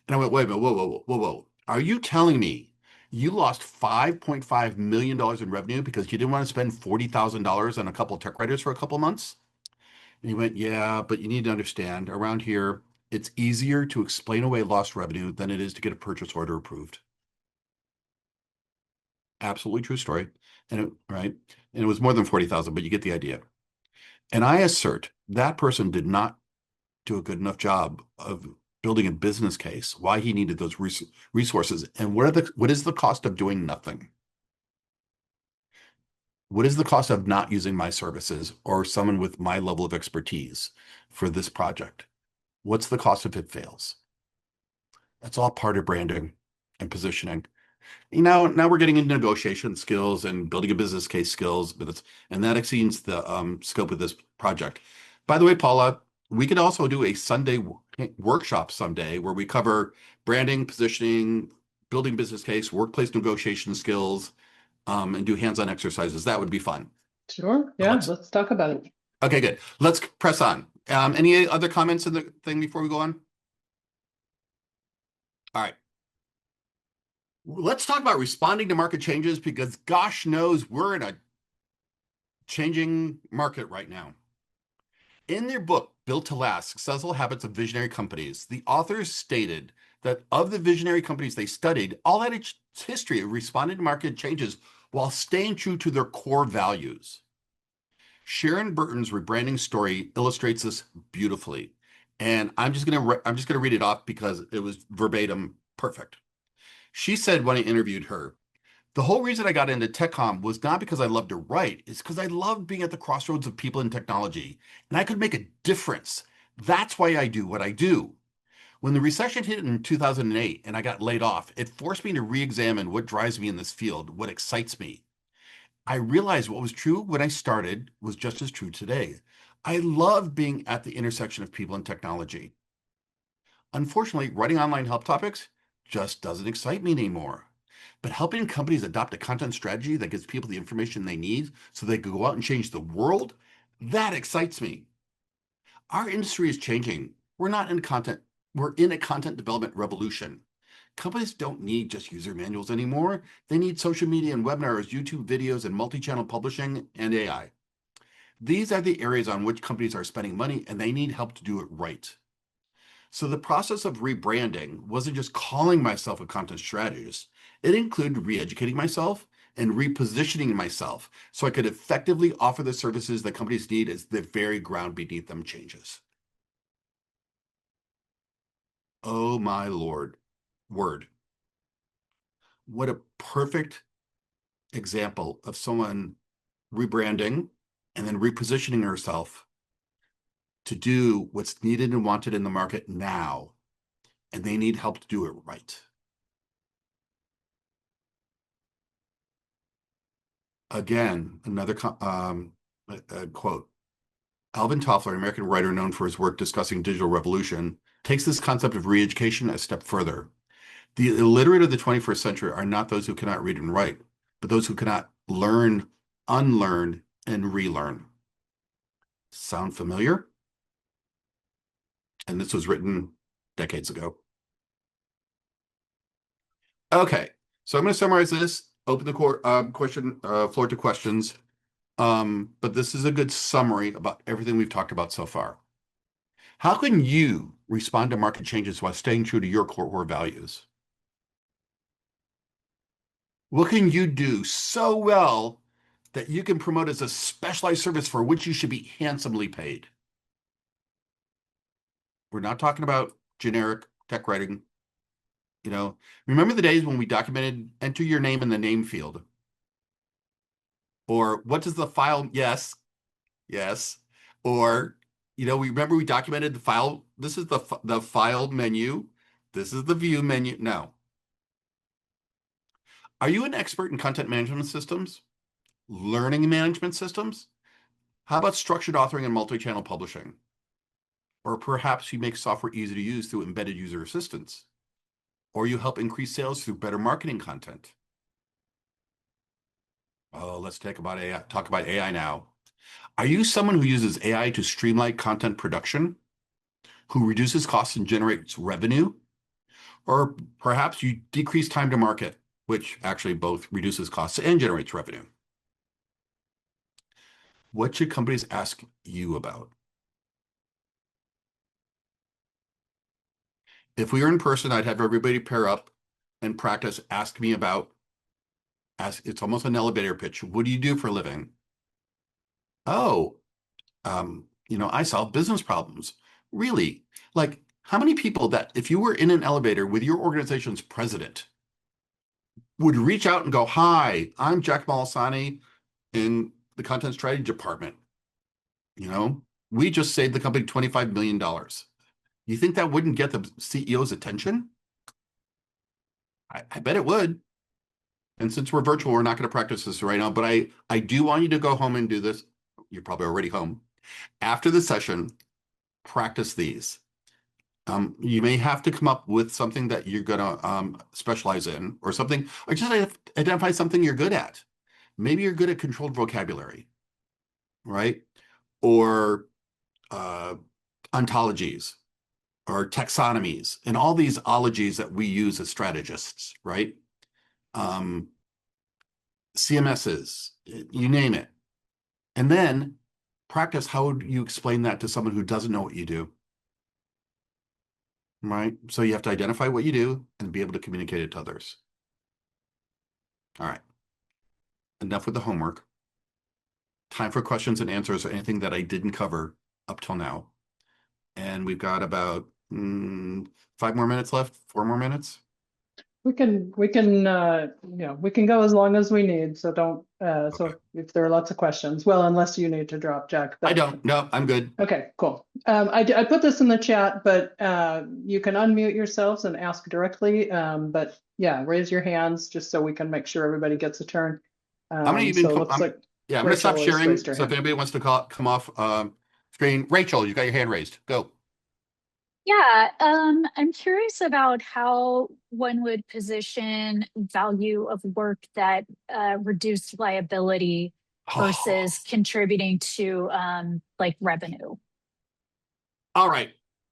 Speaker 2: And I went, wait a minute, whoa. Are you telling me you lost $5.5 million in revenue because you didn't want to spend $40,000 on a couple of tech writers for a couple of months? And he went, yeah, but you need to understand, around here, it's easier to explain away lost revenue than it is to get a purchase order approved. Absolutely true story. And it was more than 40,000, but you get the idea. And I assert that person did not do a good enough job of building a business case, why he needed those resources, and what is the cost of doing nothing? What is the cost of not using my services or someone with my level of expertise for this project? What's the cost if it fails? That's all part of branding and positioning. Now we're getting into negotiation skills and building a business case skills, and that exceeds the scope of this project. By the way, Paula, we could also do a Sunday workshop someday where we cover branding, positioning, building business case, workplace negotiation skills, and do hands-on exercises. That would be fun.
Speaker 1: Sure. Yeah, let's talk about it.
Speaker 2: Okay, good. Let's press on. Any other comments in the thing before we go on? All right. Let's talk about responding to market changes because gosh knows we're in a changing market right now. In their book, Built to Last, Successful Habits of Visionary Companies, the authors stated that of the visionary companies they studied, all had its history of responding to market changes while staying true to their core values. Sharon Burton's rebranding story illustrates this beautifully. And I'm just gonna read it off because it was verbatim perfect. She said when I interviewed her, the whole reason I got into TechCom was not because I loved to write, it's because I loved being at the crossroads of people and technology, and I could make a difference. That's why I do what I do. When the recession hit in 2008 and I got laid off, it forced me to re-examine what drives me in this field, what excites me. I realized what was true when I started was just as true today. I love being at the intersection of people and technology. Unfortunately, writing online help topics just doesn't excite me anymore. But helping companies adopt a content strategy that gives people the information they need so they can go out and change the world, that excites me. Our industry is changing. We're in a content development revolution. Companies don't need just user manuals anymore. They need social media and webinars, YouTube videos, and multi-channel publishing and AI. These are the areas on which companies are spending money, and they need help to do it right. So the process of rebranding wasn't just calling myself a content strategist. It included re-educating myself and repositioning myself so I could effectively offer the services that companies need as the very ground beneath them changes. Oh my Lord, word. What a perfect example of someone rebranding and then repositioning herself to do what's needed and wanted in the market now. And they need help to do it right. Again, another quote. Alvin Toffler, an American writer known for his work discussing digital revolution, takes this concept of re-education a step further. The illiterate of the 21st century are not those who cannot read and write, but those who cannot learn, unlearn, and relearn. Sound familiar? And this was written decades ago. Okay, so I'm going to summarize this, open the floor to questions. But this is a good summary about everything we've talked about so far. How can you respond to market changes while staying true to your core values? What can you do so well that you can promote as a specialized service for which you should be handsomely paid? We're not talking about generic tech writing. Remember the days when we documented enter your name in the name field? Or what does the file, yes. Or, we remember we documented the file. This is the file menu. This is the view menu. No. Are you an expert in content management systems? Learning management systems? How about structured authoring and multi-channel publishing? Or perhaps you make software easy to use through embedded user assistance? Or you help increase sales through better marketing content? Oh, let's talk about AI now. Are you someone who uses AI to streamline content production? Who reduces costs and generates revenue? Or perhaps you decrease time to market, which actually both reduces costs and generates revenue. What should companies ask you about? If we were in person, I'd have everybody pair up and practice ask me about. It's almost an elevator pitch. What do you do for a living? Oh, I solve business problems. Really? Like, how many people that if you were in an elevator with your organization's president would reach out and go, "Hi, I'm Jack Molisani in the content strategy department. We just saved the company $25 million. You think that wouldn't get the CEO's attention? I bet it would. And since we're virtual, we're not going to practice this right now, but I do want you to go home and do this. You're probably already home. After the session, practice these. You may have to come up with something that you're going to specialize in or something, or just identify something you're good at. Maybe you're good at controlled vocabulary, right? Or ontologies or taxonomies and all these ologies that we use as strategists, right? CMSs, you name it. And then practice how would you explain that to someone who doesn't know what you do, right? So you have to identify what you do and be able to communicate it to others. All right. Enough with the homework. time for questions and answers or anything that I didn't cover up till now. And we've got about 5 more minutes left, 4 more minutes.
Speaker 1: We can we can go as long as we need. So don't
Speaker 2: Okay.
Speaker 1: so if there are lots of questions, well, unless you need to drop, Jack.
Speaker 2: I don't. No, I'm good.
Speaker 1: Okay, cool. I put this in the chat, but you can unmute yourselves and ask directly. But yeah, raise your hands just so we can make sure everybody gets a turn.
Speaker 2: I'm gonna even
Speaker 1: So it looks like
Speaker 2: yeah, I'm gonna stop
Speaker 1: Rachel has
Speaker 2: sharing.
Speaker 1: raised her
Speaker 2: So if
Speaker 1: hand.
Speaker 2: anybody wants to come off screen, Rachel, you got your hand raised. Go.
Speaker 4: Yeah, I'm curious about how one would position value of work that reduced liability versus contributing to like revenue.
Speaker 2: All right.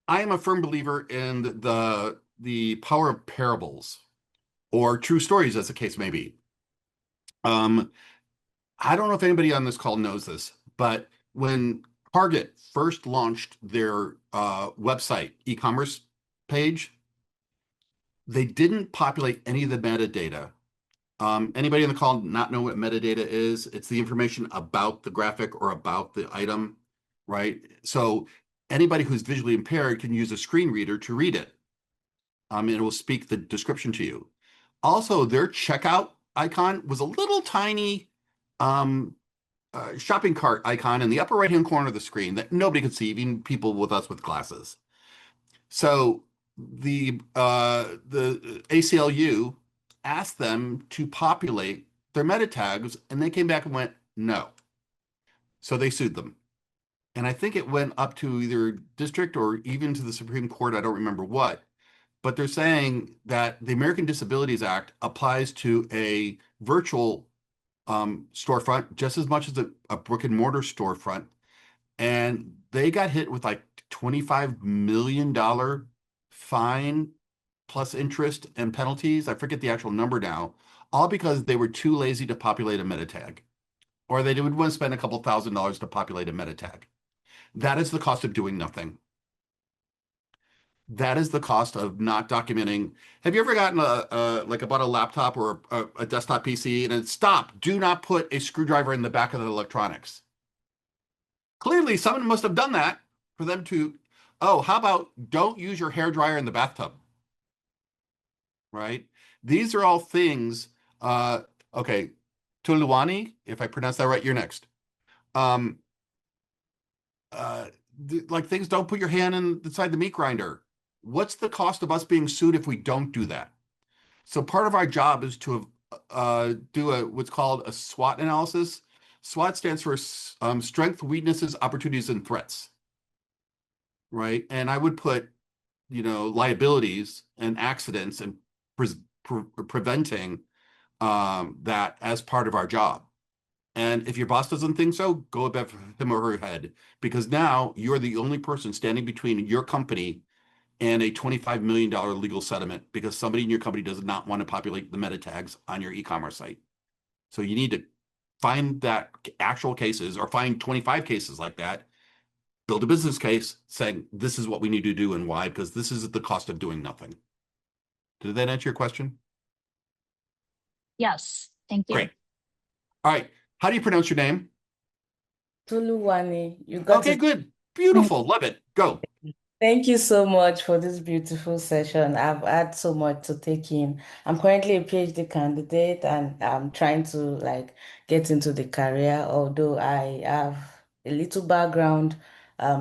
Speaker 2: I am a firm believer in the power of parables or true stories, as the case may be. I don't know if anybody on this call knows this, but when Target first launched their website e-commerce page, they didn't populate any of the metadata. Anybody on the call not know what metadata is? It's the information about the graphic or about the item, right? So anybody who's visually impaired can use a screen reader to read it. It will speak the description to you. Also, their checkout icon was a little tiny shopping cart icon in the upper right-hand corner of the screen that nobody could see, even people with us with glasses. So the ACLU asked them to populate their meta tags, and they came back and went, no. So they sued them. And I think it went up to either district or even to the Supreme Court. I don't remember what. But they're saying that the American Disabilities Act applies to a virtual storefront just as much as a brick and mortar storefront. And they got hit with like $25 million fine plus interest and penalties. I forget the actual number now, all because they were too lazy to populate a meta tag, or they would want to spend a couple $1,000s to populate a meta tag. That is the cost of doing nothing. That is the cost of not documenting. Have you ever gotten like bought a laptop or a desktop PC and it's stop, do not put a screwdriver in the back of the electronics? Clearly, someone must have done that for them to, oh, how about don't use your hair dryer in the bathtub? Right? These are all things. Okay, Tuluani, if I pronounce that right, you're next. Um, like things, don't put your hand inside the meat grinder. What's the cost of us being sued if we don't do that? So part of our job is to do what's called a SWOT analysis. SWOT stands for strength, weaknesses, opportunities, and threats. Right? And I would put, liabilities and accidents and preventing that as part of our job. And if your boss doesn't think so, go above him or her head, because now you're the only person standing between your company and a $25 million legal settlement because somebody in your company does not want to populate the meta tags on your e-commerce site. So you need to find that actual cases or find 25 cases like that, build a business case saying this is what we need to do and why, because this is the cost of doing nothing. Did that answer your question?
Speaker 4: Yes, thank you.
Speaker 2: Great. All right. How do you pronounce your name?
Speaker 8: Tuluwani, you got
Speaker 2: Okay,
Speaker 8: it.
Speaker 2: good. Beautiful. Love it. Go.
Speaker 8: Thank you so much for this beautiful session. I've had so much to take in. I'm currently a PhD candidate and I'm trying to get into the career, although I have a little background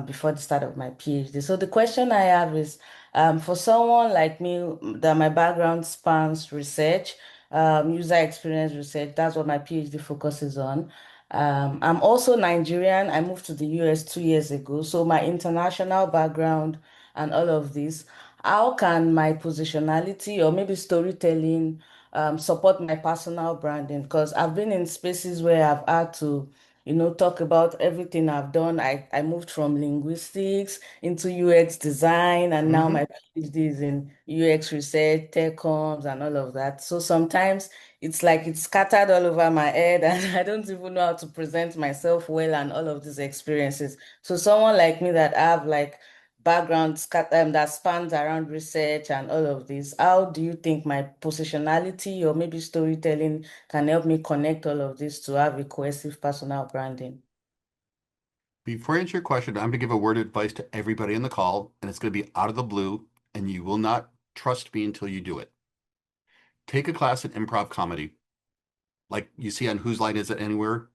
Speaker 8: before the start of my PhD. So the question I have is for someone like me that my background spans research, user experience research, that's what my PhD focuses on. I'm also Nigerian. I moved to the US 2 years ago. So my international background and all of this, how can my positionality or maybe storytelling support my personal branding? Because I've been in spaces where I've had to, talk about everything I've done. I moved from linguistics into UX design, and now my PhD is in UX research, tech comms, and all of that. So sometimes it's like it's scattered all over my head and I don't even know how to present myself well and all of these experiences. So someone like me that have background that spans around research and all of this, how do you think my positionality or maybe storytelling can help me connect all of this to have a cohesive personal branding?
Speaker 2: Before I answer your question, I'm going to give a word of advice to everybody on the call, and it's going to be out of the blue, and you will not trust me until you do it. Take a class in improv comedy, like you see on Whose Line Is It Anywhere,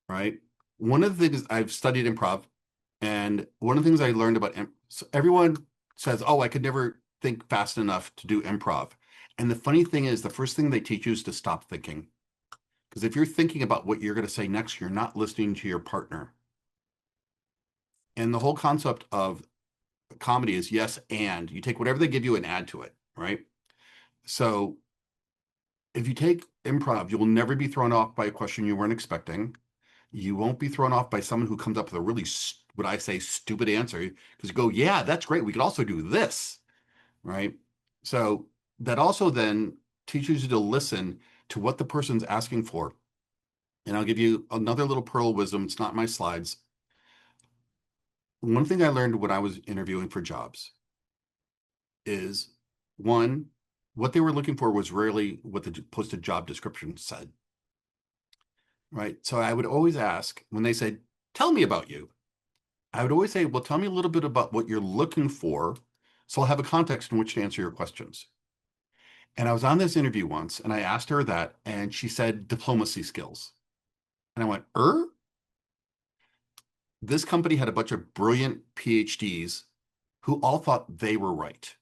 Speaker 2: right? One of the things I've studied improv, and one of the things I learned about so everyone says, "Oh, I could never think fast enough to do improv." And the funny thing is, the first thing they teach you is to stop thinking. Because if you're thinking about what you're going to say next, you're not listening to your partner. And the whole concept of comedy is yes, and you take whatever they give you and add to it, right? So if you take improv, you will never be thrown off by a question you weren't expecting. You won't be thrown off by someone who comes up with a really, what I say, stupid answer, because you go, yeah, that's great. We could also do this, right? So that also then teaches you to listen to what the person's asking for. And I'll give you another little pearl of wisdom. It's not in my slides. One thing I learned when I was interviewing for jobs is, one, what they were looking for was rarely what the posted job description said, right? So I would always ask when they said, tell me about you. I would always say, well, tell me a little bit about what you're looking for, so I'll have a context in which to answer your questions. And I was on this interview once and I asked her that, and she said diplomacy skills. And I went, This company had a bunch of brilliant PhDs who all thought they were right.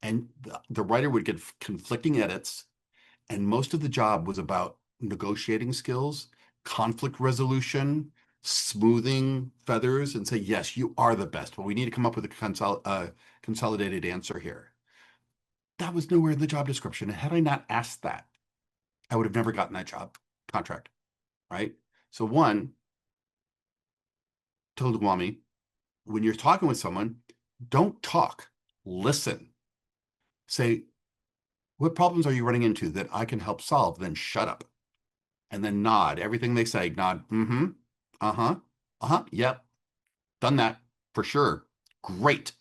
Speaker 2: And the writer would get conflicting edits. And most of the job was about negotiating skills, conflict resolution, smoothing feathers, and say, yes, you are the best, but we need to come up with a consolidated answer here. That was nowhere in the job description. And had I not asked that, I would have never gotten that job contract, right? So one, told Gwami, when you're talking with someone, don't talk, listen. Say, what problems are you running into that I can help solve? Then shut up. And then nod. Everything they say, nod. Mm-hmm. Uh-huh. Uh-huh. Yep. Done that for sure. Great.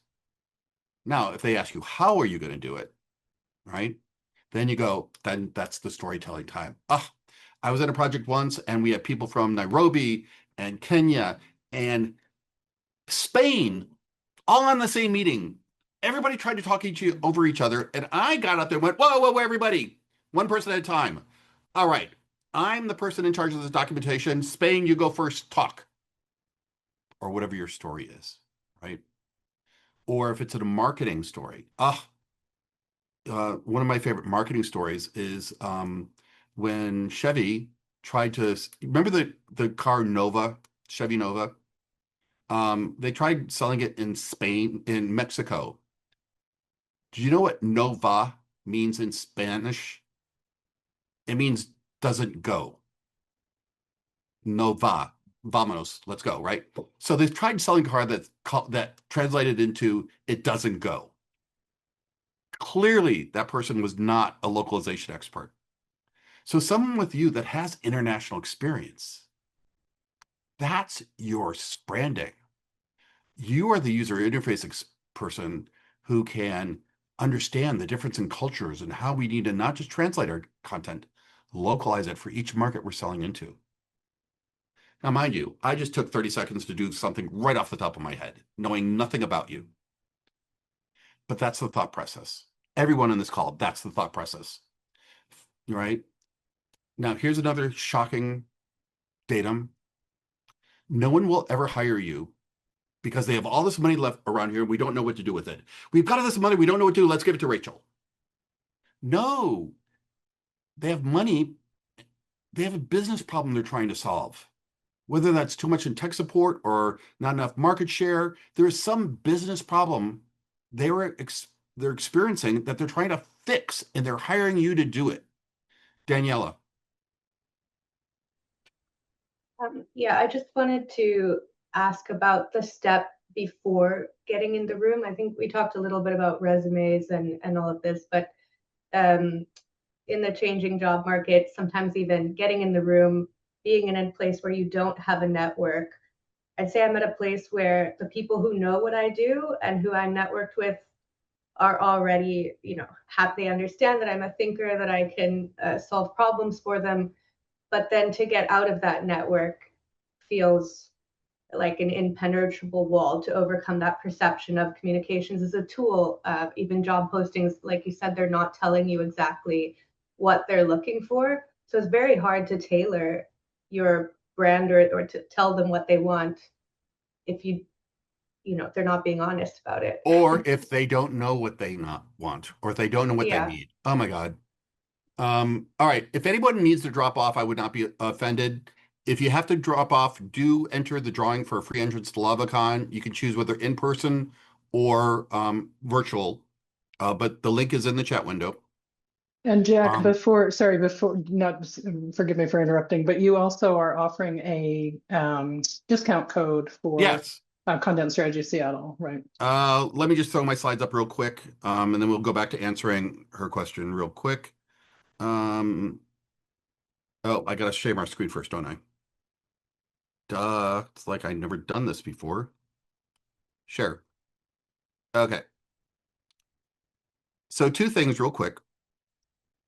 Speaker 2: Now, if they ask you, how are you going to do it? Right? Then you go, then that's the storytelling time. I was at a project once and we had people from Nairobi and Kenya and Spain all on the same meeting. Everybody tried to talk over each other, and I got up there and went, whoa, whoa, whoa, everybody, one person at a time. All right, I'm the person in charge of this documentation. Spain, you go first, talk. Or whatever your story is, right? Or if it's a marketing story. One of my favorite marketing stories is when Chevy tried to, remember the car Nova, Chevy Nova? They tried selling it in Spain, in Mexico. Do you know what Nova means in Spanish? It means doesn't go. Nova, vámonos, let's go, right? So they've tried selling a car that translated into it doesn't go. Clearly, that person was not a localization expert. So someone with you that has international experience, that's your branding. You are the user interface person who can understand the difference in cultures and how we need to not just translate our content, localize it for each market we're selling into. Now, mind you, I just took 30 seconds to do something right off the top of my head, knowing nothing about you. But that's the thought process. Everyone in this call, that's the thought process, right? Now, here's another shocking datum. No one will ever hire you because they have all this money left around here and we don't know what to do with it. We've got all this money, we don't know what to do, let's give it to Rachel. No, they have money, they have a business problem they're trying to solve. Whether that's too much in tech support or not enough market share, there is some business problem they're experiencing that they're trying to fix, and they're hiring you to do it. Daniela.
Speaker 7: Yeah, I just wanted to ask about the step before getting in the room. I think we talked a little bit about resumes and all of this, but in the changing job market, sometimes even getting in the room, being in a place where you don't have a network. I'd say I'm at a place where the people who know what I do and who I'm networked with are already, they understand that I'm a thinker, that I can solve problems for them. But then to get out of that network feels like an impenetrable wall to overcome that perception of communications as a tool. Even job postings, like you said, they're not telling you exactly what they're looking for. So it's very hard to tailor your brand or to tell them what they want if if they're not being honest about it.
Speaker 2: Or if they don't know what they not want, or if they don't know what they
Speaker 7: Yeah.
Speaker 2: need. Oh my God. All right. If anyone needs to drop off, I would not be offended. If you have to drop off, do enter the drawing for a free entrance to LavaCon. You can choose whether in person or virtual, but the link is in the chat window.
Speaker 1: And Jack, forgive me for interrupting, but you also are offering a discount code for
Speaker 2: Yes.
Speaker 1: Content Strategy Seattle, right?
Speaker 2: Let me just throw my slides up real quick, and then we'll go back to answering her question real quick. Oh, I gotta share my screen first, don't I? Duh, it's like I've never done this before. Share. Okay. So two things real quick.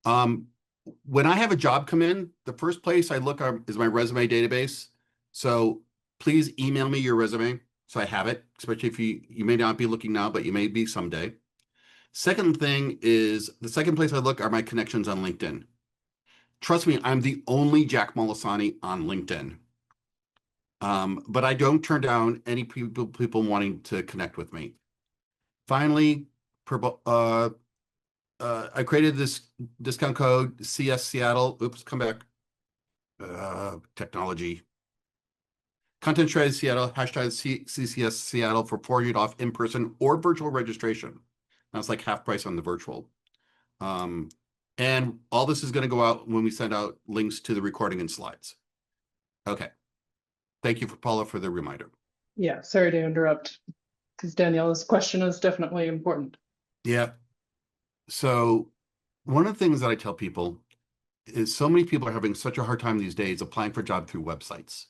Speaker 2: When I have a job come in, the first place I look is my resume database. So please email me your resume so I have it, especially if you may not be looking now, but you may be someday. Second thing is the second place I look are my connections on LinkedIn. Trust me, I'm the only Jack Molisani on LinkedIn. But I don't turn down any people wanting to connect with me. Finally, I created this discount code CS Seattle. Oops, come back. Technology. Content Strategy Seattle, hashtag CCS Seattle for $400 off in-person or virtual registration. That's like half price on the virtual. And all this is going to go out when we send out links to the recording and slides. Okay. Thank you, Paula, for the reminder.
Speaker 1: Yeah, sorry to interrupt, because Daniela's question is definitely important.
Speaker 2: Yeah. So one of the things that I tell people is so many people are having such a hard time these days applying for a job through websites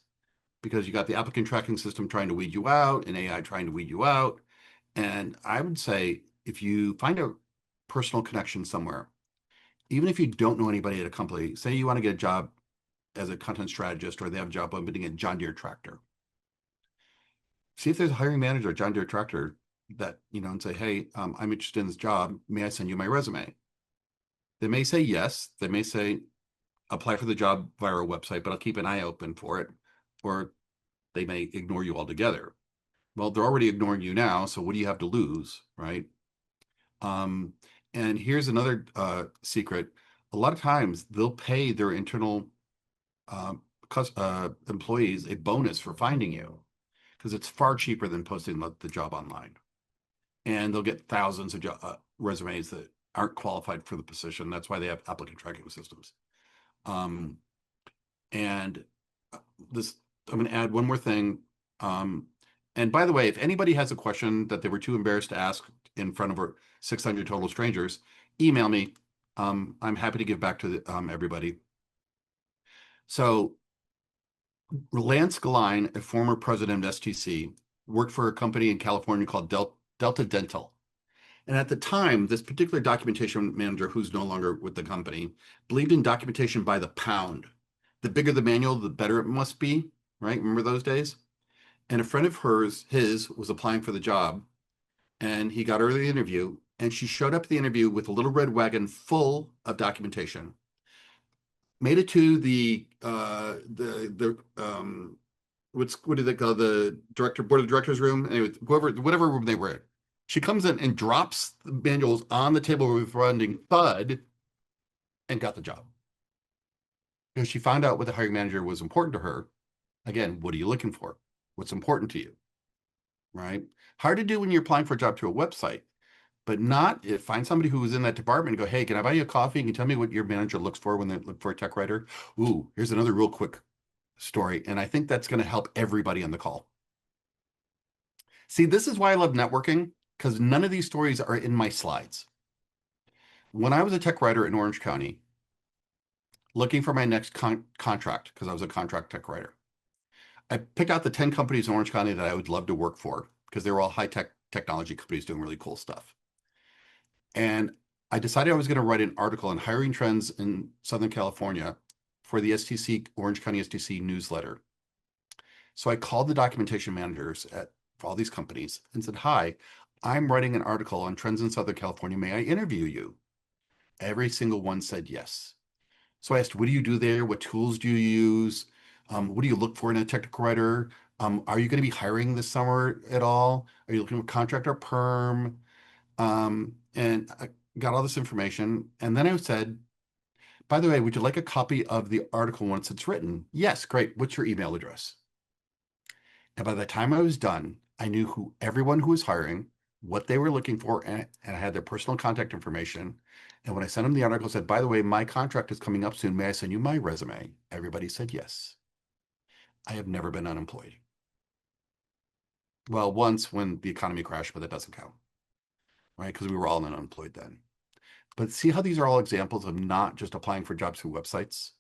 Speaker 2: because you got the applicant tracking system trying to weed you out and AI trying to weed you out. And I would say if you find a personal connection somewhere, even if you don't know anybody at a company, say you want to get a job as a content strategist or they have a job opening at John Deere Tractor. See if there's a hiring manager at John Deere Tractor that, and say, hey, I'm interested in this job. May I send you my resume? They may say yes. They may say, apply for the job via our website, but I'll keep an eye open for it. Or they may ignore you altogether. Well, they're already ignoring you now, so what do you have to lose, right? And here's another secret. A lot of times they'll pay their internal employees a bonus for finding you because it's far cheaper than posting the job online. And they'll get thousands of resumes that aren't qualified for the position. That's why they have applicant tracking systems. And this, I'm going to add one more thing. And by the way, if anybody has a question that they were too embarrassed to ask in front of 600 total strangers, email me. I'm happy to give back to everybody. So Lance Galine, a former president of STC, worked for a company in California called Delta Dental. And at the time, this particular documentation manager, who's no longer with the company, believed in documentation by the pound. The bigger the manual, the better it must be, right? Remember those days? And a friend of his was applying for the job, and he got her the interview, and she showed up at the interview with a little red wagon full of documentation. Made it to what do they call the board of directors room? Anyway, whatever room they were in. She comes in and drops the manuals on the table with running thud and got the job. Because she found out what the hiring manager was important to her. Again, what are you looking for? What's important to you? Right? Hard to do when you're applying for a job through a website, but not if find somebody who was in that department and go, hey, can I buy you a coffee? And you tell me what your manager looks for when they look for a tech writer? Ooh, here's another real quick story. And I think that's going to help everybody on the call. See, this is why I love networking, because none of these stories are in my slides. When I was a tech writer in Orange County, looking for my next contract, because I was a contract tech writer, I picked out the 10 companies in Orange County that I would love to work for, because they were all high-tech technology companies doing really cool stuff. And I decided I was going to write an article on hiring trends in Southern California for the STC, Orange County STC newsletter. So I called the documentation managers for all these companies and said, hi, I'm writing an article on trends in Southern California. May I interview you? Every single one said yes. So I asked, what do you do there? What tools do you use? What do you look for in a technical writer? Are you going to be hiring this summer at all? Are you looking for contract or perm? And I got all this information. And then I said, by the way, would you like a copy of the article once it's written? Yes, great. What's your email address? And by the time I was done, I knew everyone who was hiring, what they were looking for, and I had their personal contact information. And when I sent them the article, I said, by the way, my contract is coming up soon. May I send you my resume? Everybody said yes. I have never been unemployed. Well, once when the economy crashed, but that doesn't count, right? Because we were all unemployed then. But see how these are all examples of not just applying for jobs through websites,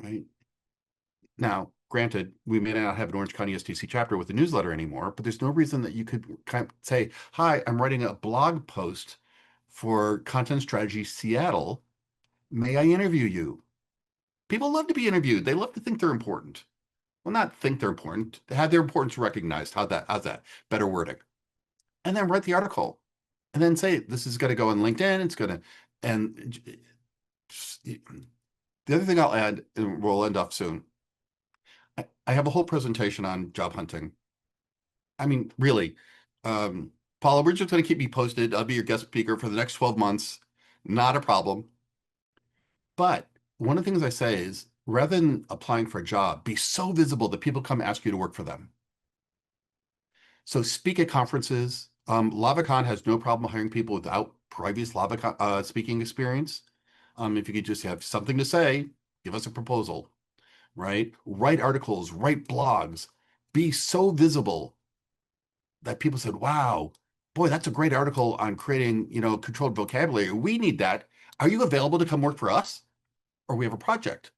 Speaker 2: right? Now, granted, we may not have an Orange County STC chapter with a newsletter anymore, but there's no reason that you could kind of say, hi, I'm writing a blog post for Content Strategy Seattle. May I interview you? People love to be interviewed. They love to think they're important. Well, not think they're important. They have their importance recognized. How's that? Better wording. And then write the article. And then say, this is going to go on LinkedIn. It's going to, and the other thing I'll add, and we'll end off soon. I have a whole presentation on job hunting. I mean, really, Paula, we're just going to keep me posted. I'll be your guest speaker for the next 12 months. Not a problem. But one of the things I say is, rather than applying for a job, be so visible that people come ask you to work for them. So speak at conferences. LavaCon has no problem hiring people without previous LavaCon speaking experience. If you could just have something to say, give us a proposal, right? Write articles, write blogs, be so visible that people said, wow, boy, that's a great article on creating, controlled vocabulary. We need that. Are you available to come work for us? Or we have a project.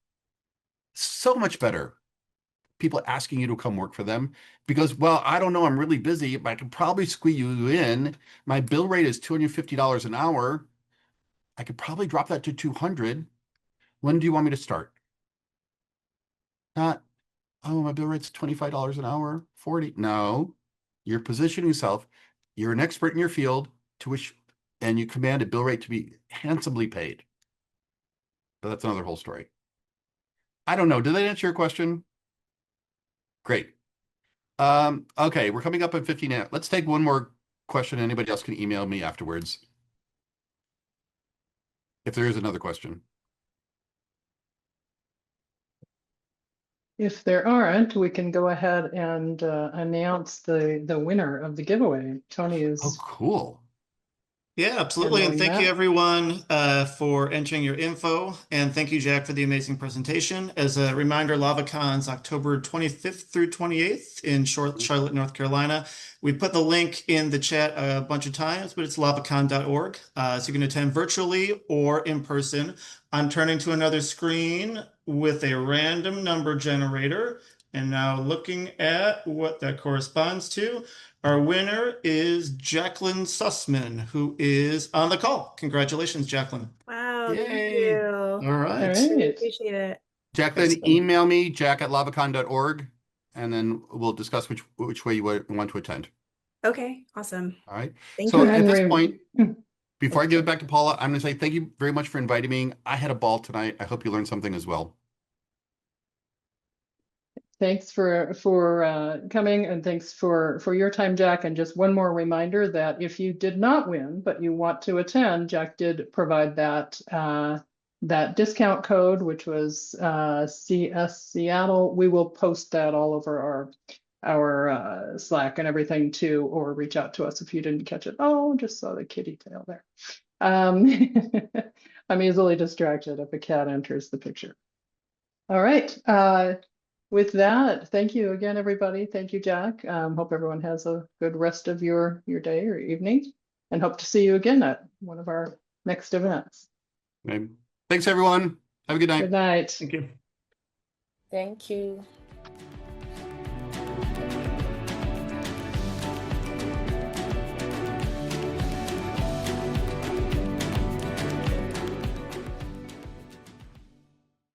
Speaker 2: So much better. People asking you to come work for them because, well, I don't know, I'm really busy, but I can probably squeeze you in. My bill rate is $250 an hour. I could probably drop that to 200. When do you want me to start? Not, oh, my bill rate's $25 an hour, 40. No, you're positioning yourself. You're an expert in your field and you command a bill rate to be handsomely paid. But that's another whole story. I don't know. Did that answer your question? Great. Okay, we're coming up on 15 minutes. Let's take one more question. Anybody else can email me afterwards if there is another question.
Speaker 1: If there aren't, we can go ahead and announce the winner of the giveaway. Tony
Speaker 2: Oh,
Speaker 1: is
Speaker 2: cool.
Speaker 9: Yeah, absolutely. And
Speaker 1: handling
Speaker 9: thank you
Speaker 1: that.
Speaker 9: everyone for entering your info. And thank you, Jack, for the amazing presentation. As a reminder, LavaCon's October 25th through 28th in Charlotte, North Carolina. We put the link in the chat a bunch of times, but it's lavacon.org. So you can attend virtually or in person. I'm turning to another screen with a random number generator. And now looking at what that corresponds to. Our winner is Jacqueline Sussman, who is on the call. Congratulations, Jacqueline.
Speaker 10: Wow, thank
Speaker 2: Yay.
Speaker 10: you.
Speaker 2: All
Speaker 1: All
Speaker 2: right.
Speaker 10: Really
Speaker 1: right.
Speaker 10: appreciate it.
Speaker 2: Jacqueline,
Speaker 9: Excellent.
Speaker 2: email me, jack@lavacon.org, and then we'll discuss which way you want to attend.
Speaker 10: Okay, awesome.
Speaker 2: All right.
Speaker 10: Thank
Speaker 2: So
Speaker 10: you.
Speaker 2: at this
Speaker 1: And
Speaker 2: point,
Speaker 1: re-
Speaker 2: before I give it back to Paula, I'm going to say thank you very much for inviting me. I had a ball tonight. I hope you learned something as well.
Speaker 1: Thanks for coming, and thanks for your time, Jack. And just one more reminder that if you did not win, but you want to attend, Jack did provide that that discount code, which was CS Seattle. We will post that all over our Slack and everything too, or reach out to us if you didn't catch it. Oh, just saw the kitty tail there. I'm easily distracted if a cat enters the picture. All right. With that, thank you again, everybody. Thank you, Jack. Hope everyone has a good rest of your day or evening, and hope to see you again at one of our next events.
Speaker 2: Okay. Thanks, everyone. Have a good night.
Speaker 1: Good night.
Speaker 9: Thank you.
Speaker 8: Thank you.